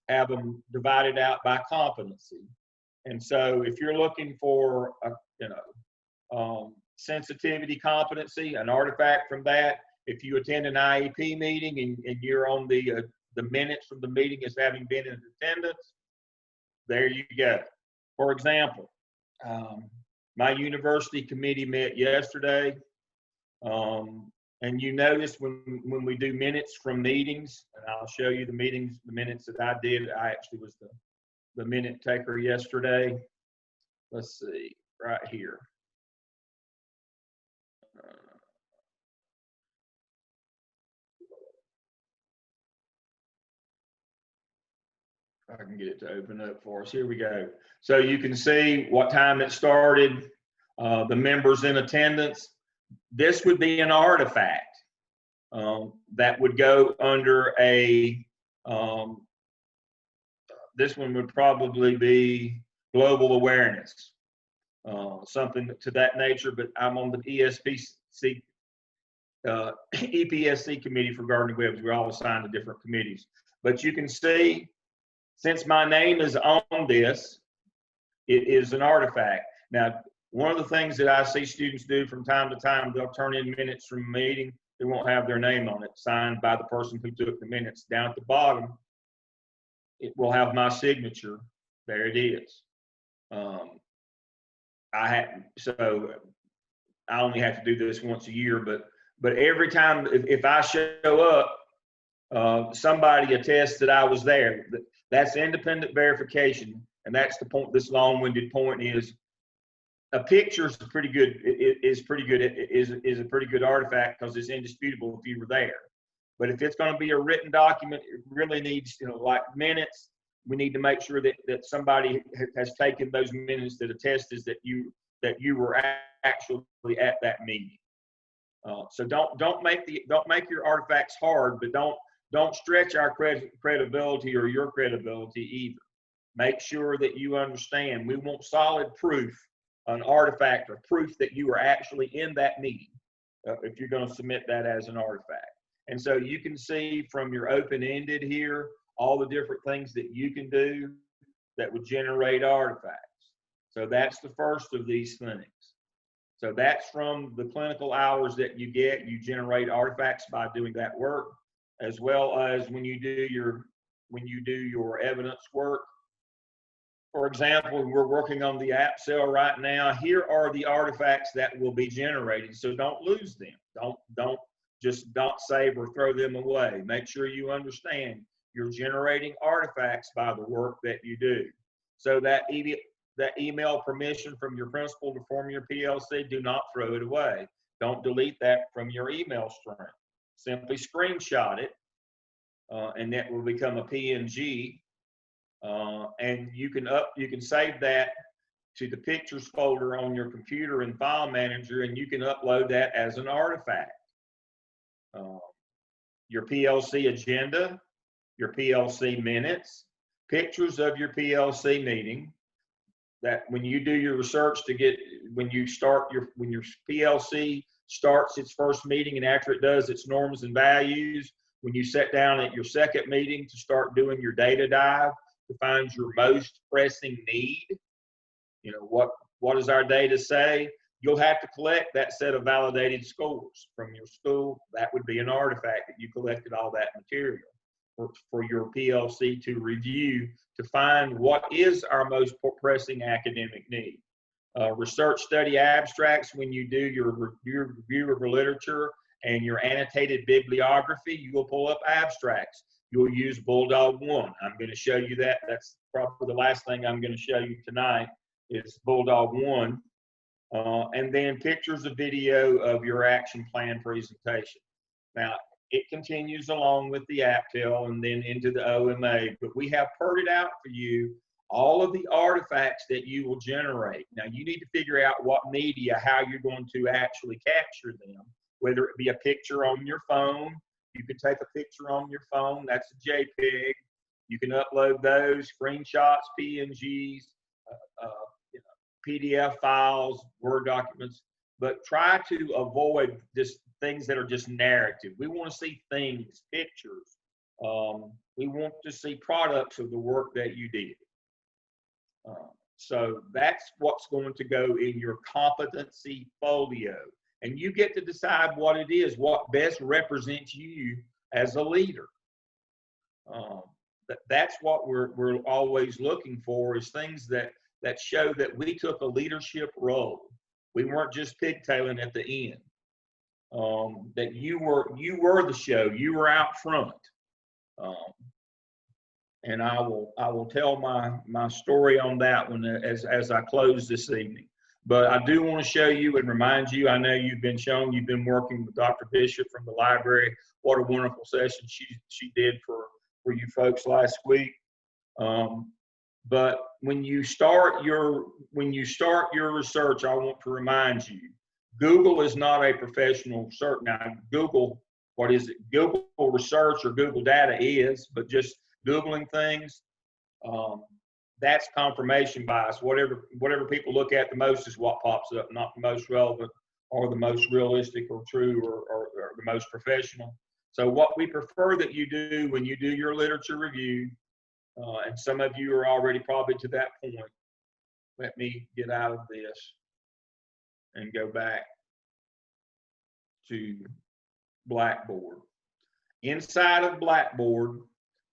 have them divided out by competency. And so if you're looking for sensitivity competency, an artifact from that, if you attend an IEP meeting and you're on the minutes from the meeting as having been in attendance, there you go. For example, my university committee met yesterday, and you notice when we do minutes from meetings, and I'll show you the minutes that I did. I actually was the minute taker yesterday. Let's see, right here. I can get it to open up for us. Here we go. So you can see what time it started, the members in attendance. This would be an artifact that would go under a, this one would probably be global awareness, something to that nature, but I'm on the EPSC committee for Gardening Webs. We're all assigned to different committees. But you can see, since my name is on this, it is an artifact. Now, one of the things that I see students do from time to time, they'll turn in minutes from a meeting. They won't have their name on it, signed by the person who took the minutes. Down at the bottom, it will have my signature. There it is. So I only have to do this once a year, but every time if I show up, somebody attests that I was there. That's independent verification, and that's the point. This long-winded point is a picture is pretty good. Is a pretty good artifact because it's indisputable if you were there. But if it's going to be a written document, it really needs, like minutes. We need to make sure that somebody has taken those minutes that attests that you were actually at that meeting. So don't make your artifacts hard, but don't stretch our credibility or your credibility either. Make sure that you understand. We want solid proof, an artifact or proof that you were actually in that meeting if you're going to submit that as an artifact. And so you can see from your open-ended here all the different things that you can do that would generate artifacts. So that's the first of these things. So that's from the clinical hours that you get. You generate artifacts by doing that work, as well as when you do your evidence work. For example, we're working on the AAPSL right now. Here are the artifacts that will be generated. So don't lose them. Don't save or throw them away. Make sure you understand you're generating artifacts by the work that you do. So that email permission from your principal to form your PLC, do not throw it away. Don't delete that from your email stream. Simply screenshot it, and that will become a PNG. And you can save that to the pictures folder on your computer in File Manager, and you can upload that as an artifact. Your PLC agenda, your PLC minutes, pictures of your PLC meeting. That when you do your research when your PLC starts its first meeting and after it does its norms and values, when you sit down at your second meeting to start doing your data dive to find your most pressing need, what does our data say? You'll have to collect that set of validated scores from your school. That would be an artifact that you collected all that material for your PLC to review to find what is our most pressing academic need. Research study abstracts, when you do your review of the literature and your annotated bibliography, you will pull up abstracts. You'll use Bulldog 1. I'm going to show you that. That's probably the last thing I'm going to show you tonight is Bulldog 1. And then pictures of video of your action plan presentation. Now, it continues along with the AAPSL and then into the OMA, but we have purred out for you all of the artifacts that you will generate. Now, you need to figure out what media, how you're going to actually capture them, whether it be a picture on your phone. You can take a picture on your phone. That's a JPEG. You can upload those, screenshots, PNGs, PDF files, Word documents, but try to avoid just things that are just narrative. We want to see things, pictures. We want to see products of the work that you did. So that's what's going to go in your competency folio. And you get to decide what it is, what best represents you as a leader. That's what we're always looking for, is things that show that we took a leadership role. We weren't just pigtailing at the end. That you were the show. You were out front. And I will tell my story on that one as I close this evening. But I do want to show you and remind you, I know you've been working with Dr. Bishop from the library. What a wonderful session she did for you folks last week. But when you start your research, I want to remind you, Google is not a professional search. Now, Google, what is it? Google research or Google data is, but just Googling things, that's confirmation bias. Whatever people look at the most is what pops up, not the most relevant or the most realistic or true or the most professional. So what we prefer that you do when you do your literature review, and some of you are already probably to that point. Let me get out of this and go back to Blackboard. Inside of Blackboard,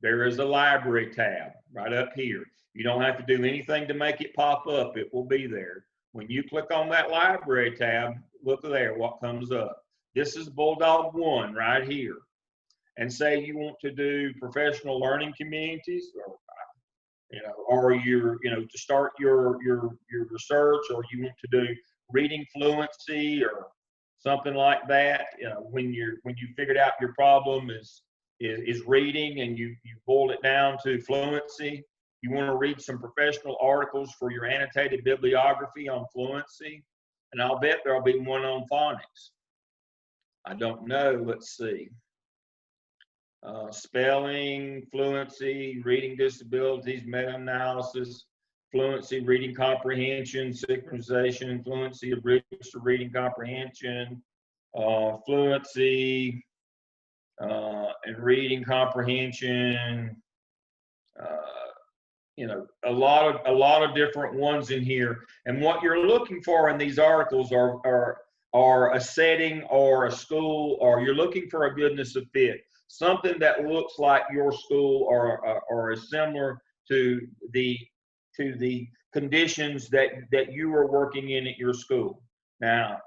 there is a library tab right up here. You don't have to do anything to make it pop up. It will be there. When you click on that library tab, look there what comes up. This is Bulldog 1 right here. And say you want to do professional learning communities, or or to start your research, or you want to do reading fluency or something like that. When you figured out your problem is reading, and you boiled it down to fluency. You want to read some professional articles for your annotated bibliography on fluency, and I'll bet there'll be one on phonics. I don't know. Let's see. Spelling, fluency, reading disabilities, meta-analysis, fluency, reading comprehension, synchronization, fluency, abridged reading comprehension, fluency, and reading comprehension. A lot of different ones in here. And what you're looking for in these articles are a setting or a school, or you're looking for a goodness of fit. Something that looks like your school, or is similar to the conditions that you are working in at your school. Now,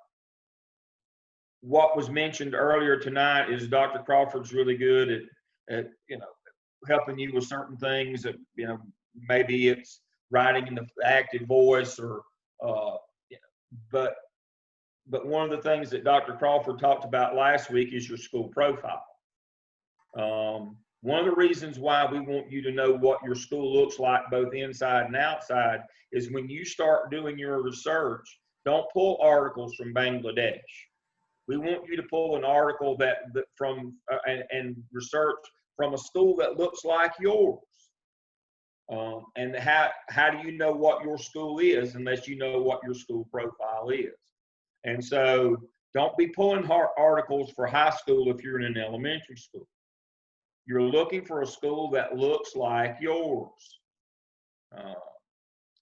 what was mentioned earlier tonight is Dr. Crawford's really good at helping you with certain things. That maybe it's writing in the active voice, or but one of the things that Dr. Crawford talked about last week is your school profile. One of the reasons why we want you to know what your school looks like both inside and outside is when you start doing your research, don't pull articles from Bangladesh. We want you to pull an article that from and research from a school that looks like yours. And how do you know what your school is unless you know what your school profile is? And so don't be pulling articles for high school if you're in an elementary school. You're looking for a school that looks like yours.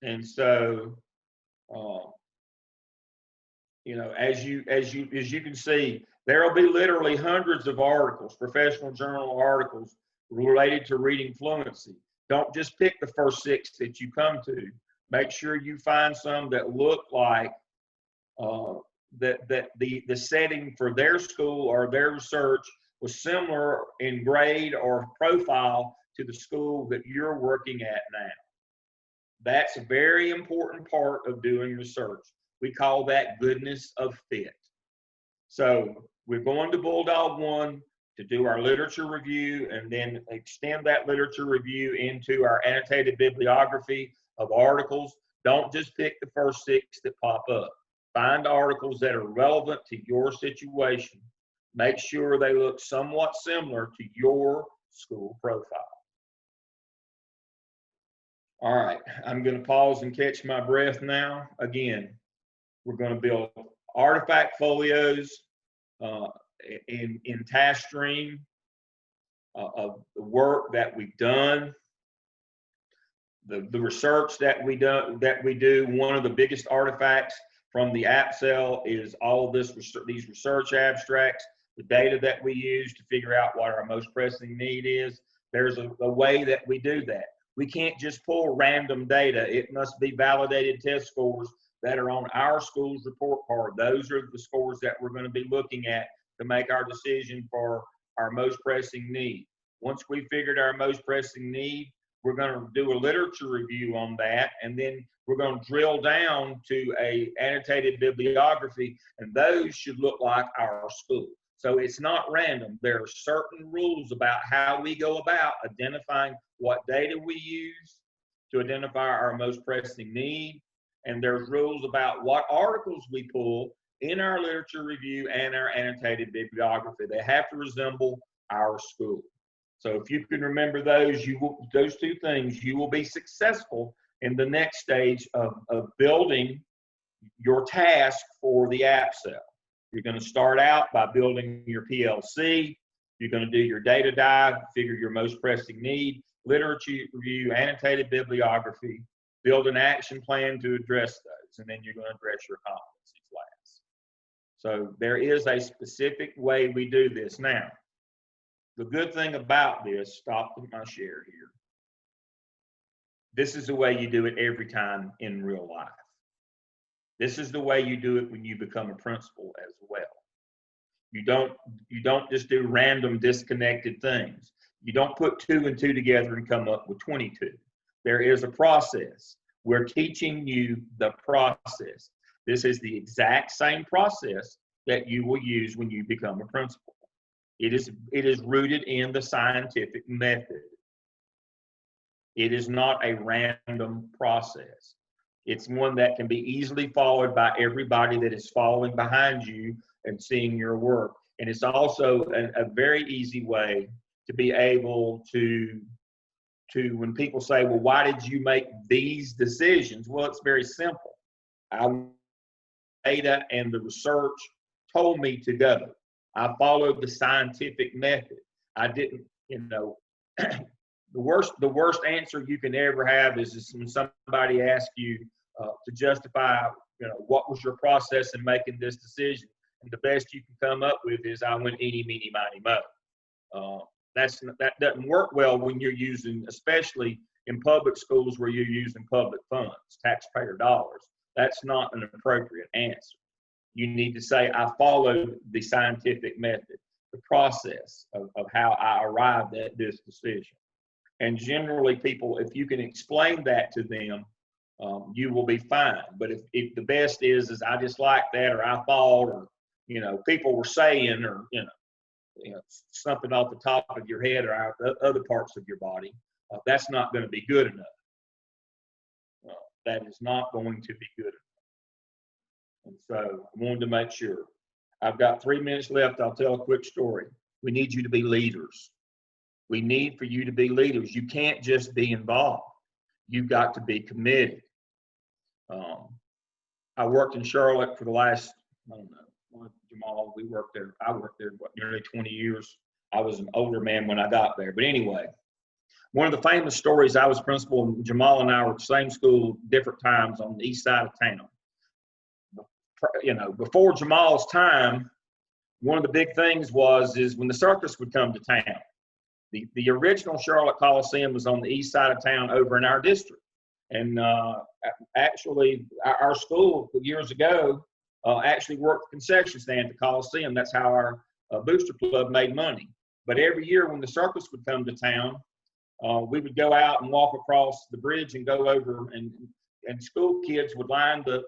And so, as you can see, there'll be literally hundreds of articles, professional journal articles related to reading fluency. Don't just pick the first 6 that you come to. Make sure you find some that look like that the setting for their school or their research was similar in grade or profile to the school that you're working at now. That's a very important part of doing research. We call that goodness of fit. So we're going to Bulldog 1 to do our literature review, and then extend that literature review into our annotated bibliography of articles. Don't just pick the first 6 that pop up. Find articles that are relevant to your situation. Make sure they look somewhat similar to your school profile. All right, I'm going to pause and catch my breath now. Again, we're going to build artifact folios in Taskstream of the work that we've done, the research that we do. One of the biggest artifacts from the AAPSL is all of these research abstracts, the data that we use to figure out what our most pressing need is. There's a way that we do that. We can't just pull random data. It must be validated test scores that are on our school's report card. Those are the scores that we're going to be looking at to make our decision for our most pressing need. Once we figured our most pressing need, we're going to do a literature review on that, and then we're going to drill down to a annotated bibliography, and those should look like our school. So it's not random. There are certain rules about how we go about identifying what data we use to identify our most pressing need, and there's rules about what articles we pull in our literature review and our annotated bibliography. They have to resemble our school. So if you can remember those 2 things, you will be successful in the next stage of building your task for the AAPSL. You're going to start out by building your PLC. You're going to do your data dive, figure your most pressing need, literature review, annotated bibliography, build an action plan to address those, and then you're going to address your competency class. So there is a specific way we do this. Now, The good thing about this, stop with my share here. This is the way you do it every time in real life. This is the way you do it when you become a principal as well. You don't just do random disconnected things. You don't put 2 and 2 together and come up with 22. There is a process. We're teaching you the process. This is the exact same process that you will use when you become a principal. It is rooted in the scientific method. It is not a random process. It's one that can be easily followed by everybody that is following behind you and seeing your work. And it's also a very easy way to be able to when people say, well, why did you make these decisions? Well, it's very simple. Data and the research told me to go. I followed the scientific method. I didn't, the worst answer you can ever have is when somebody asks you to justify, what was your process in making this decision? And the best you can come up with is I went eeny, meeny, miny, mo. That doesn't work well when you're using, especially in public schools where you're using public funds, taxpayer dollars. That's not an appropriate answer. You need to say, I followed the scientific method, the process of how I arrived at this decision. And generally people, if you can explain that to them, you will be fine. But if the best is I just like that, or I thought, or, people were saying, or, something off the top of your head or other parts of your body, that's not going to be good enough. That is not going to be good enough. And so I wanted to make sure. I've got 3 minutes left. I'll tell a quick story. We need you to be leaders. We need for you to be leaders. You can't just be involved. You've got to be committed. I worked in Charlotte for the last, Jamal, I worked there, nearly 20 years. I was an older man when I got there. But anyway, one of the famous stories, I was principal, and Jamal and I were at the same school, different times on the east side of town. Before Jamal's time, one of the big things is when the circus would come to town. The original Charlotte Coliseum was on the east side of town over in our district. And actually, our school years ago actually worked the concession stand at the Coliseum. That's how our booster club made money. But every year when the circus would come to town, we would go out and walk across the bridge and go over, and school kids would line the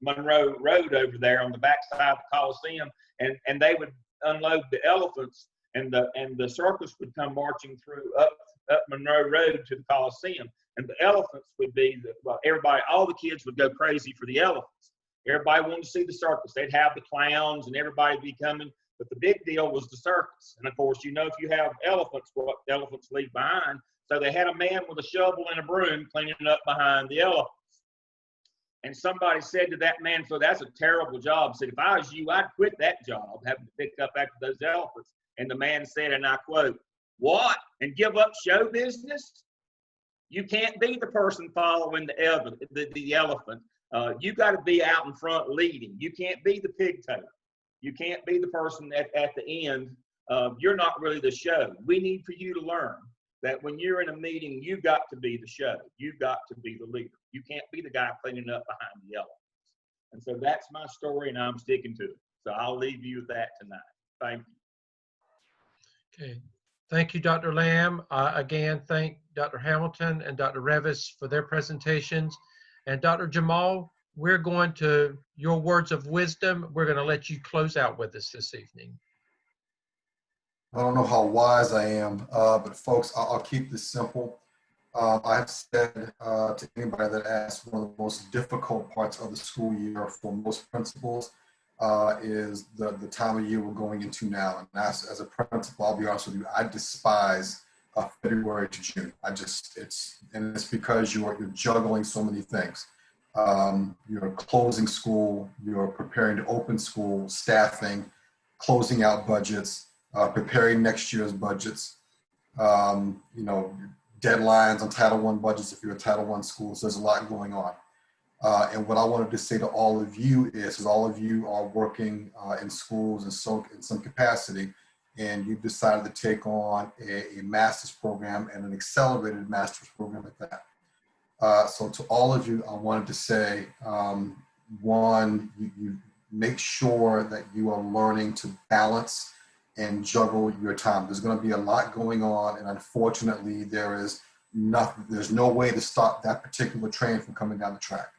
Monroe Road over there on the backside of the Coliseum, and they would unload the elephants, and the circus would come marching through up Monroe Road to the Coliseum, and the elephants would be all the kids would go crazy for the elephants. Everybody wanted to see the circus. They'd have the clowns and everybody would be coming, but the big deal was the circus. And of course, if you have elephants, what elephants leave behind. So they had a man with a shovel and a broom cleaning up behind the elephants. And somebody said to that man, so that's a terrible job. Said, if I was you, I'd quit that job, having to pick up after those elephants. And the man said, and I quote, "What? And give up show business? You can't be the person following the elephant. You got to be out in front leading. You can't be the pigtail. You can't be the person at the end. You're not really the show. We need for you to learn that when you're in a meeting, you've got to be the show. You've got to be the leader. You can't be the guy cleaning up behind the elephants." And so that's my story, and I'm sticking to it. So I'll leave you with that tonight. Thank you. Okay. Thank you, Dr. Lamb. Again, thank Dr. Hamilton and Dr. Revis for their presentations. And Dr. Jamal, we're going to, your words of wisdom, we're going to let you close out with us this evening. I don't know how wise I am, but folks, I'll keep this simple. I've said to anybody that asks, one of the most difficult parts of the school year for most principals is the time of year we're going into now. And as a principal, I'll be honest with you, I despise February to June. It's because you're juggling so many things. You're closing school, you're preparing to open school, staffing, closing out budgets, preparing next year's budgets, deadlines on Title I budgets if you're a Title I school. So there's a lot going on. And what I wanted to say to all of you is all of you are working in schools in some capacity, and you've decided to take on a master's program and an accelerated master's program at that. So to all of you, I wanted to say, one, you make sure that you are learning to balance and juggle your time. There's going to be a lot going on, and unfortunately, there's no way to stop that particular train from coming down the track.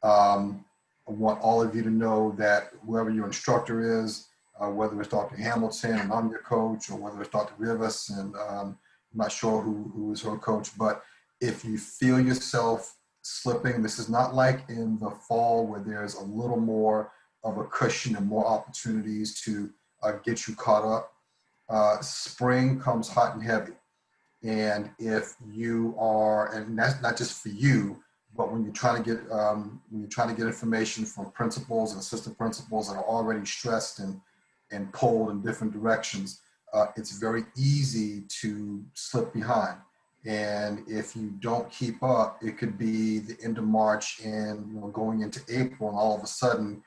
I want all of you to know that whoever your instructor is, whether it's Dr. Hamilton and I'm your coach, or whether it's Dr. Rivas, and I'm not sure who is her coach, but if you feel yourself slipping, this is not like in the fall where there's a little more of a cushion and more opportunities to get you caught up. Spring comes hot and heavy. And if you are, and that's not just for you, but when you're trying to get information from principals and assistant principals that are already stressed and pulled in different directions, it's very easy to slip behind. And if you don't keep up, it could be the end of March and going into April, and all of a sudden,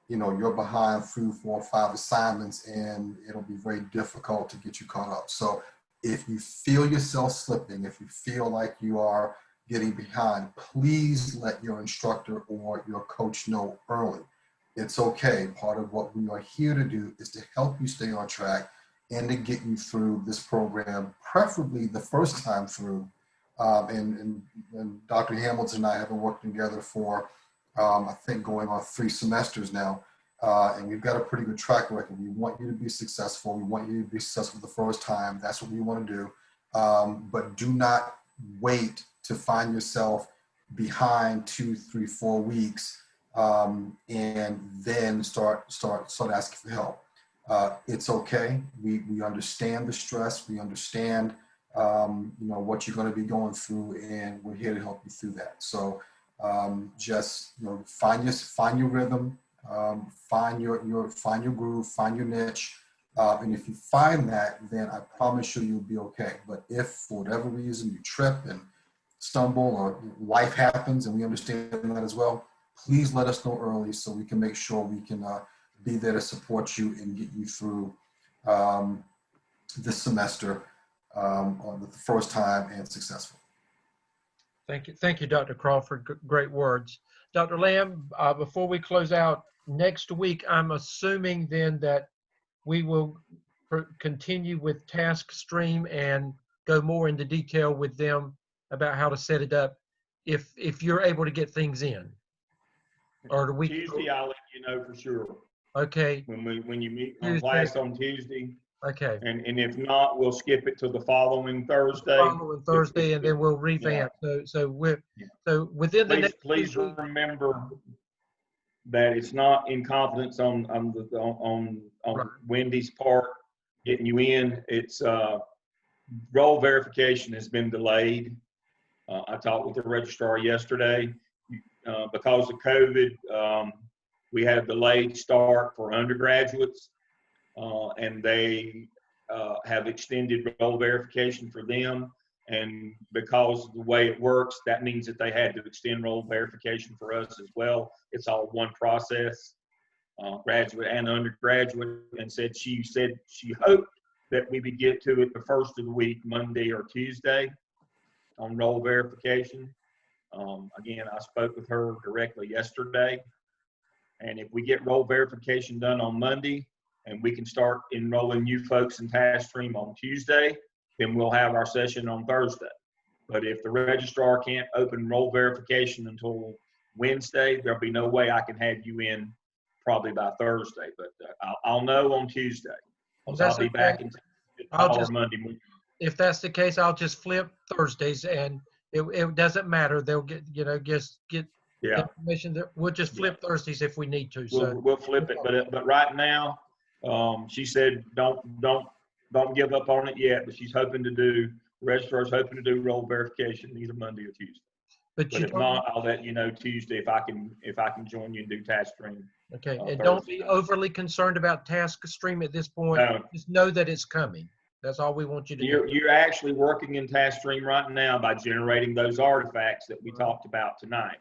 you're behind 3, 4, 5 assignments, and it'll be very difficult to get you caught up. So if you feel yourself slipping, if you feel like you are getting behind, please let your instructor or your coach know early. It's okay. Part of what we are here to do is to help you stay on track and to get you through this program, preferably the first time through. And Dr. Hamilton and I have been working together for, I think, going on 3 semesters now. And we've got a pretty good track record. We want you to be successful. We want you to be successful the first time. That's what we want to do. But do not wait to find yourself behind 2, 3, 4 weeks and then start asking for help. It's okay. We understand the stress. We understand what you're going to be going through, and we're here to help you through that. So just find your rhythm, find your groove, find your niche, and if you find that, then I promise you'll be okay. But if for whatever reason you trip and stumble, or life happens, and we understand that as well, please let us know early so we can make sure we can be there to support you and get you through this semester on the first time and successful. Thank you, Dr. Crawford. Great words. Dr. Lamb, before we close out next week, I'm assuming then that we will continue with Taskstream and go more into detail with them about how to set it up if you're able to get things in. Or do we? Tuesday, I'll let you know for sure. Okay. When you meet on Tuesday. class on Tuesday. Okay. And if not, we'll skip it to the following Thursday. And then we'll revamp. Yeah. So within the next. Please remember that it's not in confidence on right. Wendy's part getting you in. It's role verification has been delayed. I talked with the registrar yesterday. Because of COVID, we had a delayed start for undergraduates, and they have extended role verification for them. And because of the way it works, that means that they had to extend role verification for us as well. It's all one process, graduate and undergraduate. And she said she hoped that we would get to it the first of the week, Monday or Tuesday, on role verification. Again, I spoke with her directly yesterday, and if we get role verification done on Monday and we can start enrolling new folks in Taskstream on Tuesday, then we'll have our session on Thursday. But if the registrar can't open role verification until Wednesday, there'll be no way I can have you in probably by Thursday. But I'll know on Tuesday. I'll be back in Monday morning. If that's the case, I'll just flip Thursdays, and it doesn't matter. They'll get, just get information. We'll just flip Thursdays if we need to. So we'll flip it. But right now, she said don't give up on it yet. But she's hoping to do. The registrar's hoping to do role verification either Monday or Tuesday. But if not, I'll let you know Tuesday if I can join you and do Taskstream. Okay, and don't be overly concerned about Taskstream at this point. No. Just know that it's coming. That's all we want you to do. You're actually working in Taskstream right now by generating those artifacts that we talked about tonight.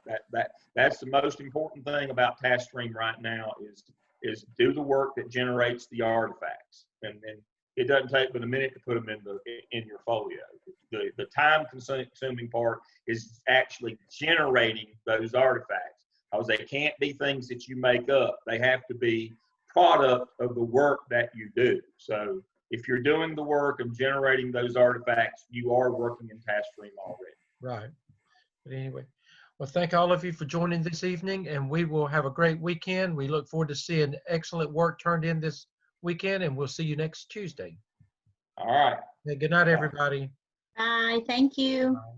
That's the most important thing about Taskstream right now is do the work that generates the artifacts. And it doesn't take but a minute to put them in your folio. The time consuming part is actually generating those artifacts, because they can't be things that you make up. They have to be product of the work that you do. So if you're doing the work of generating those artifacts, you are working in Taskstream already. Right. But anyway, well, thank all of you for joining this evening, and we will have a great weekend. We look forward to seeing excellent work turned in this weekend, and we'll see you next Tuesday. All right. Good night, everybody. Bye. Thank you. Bye.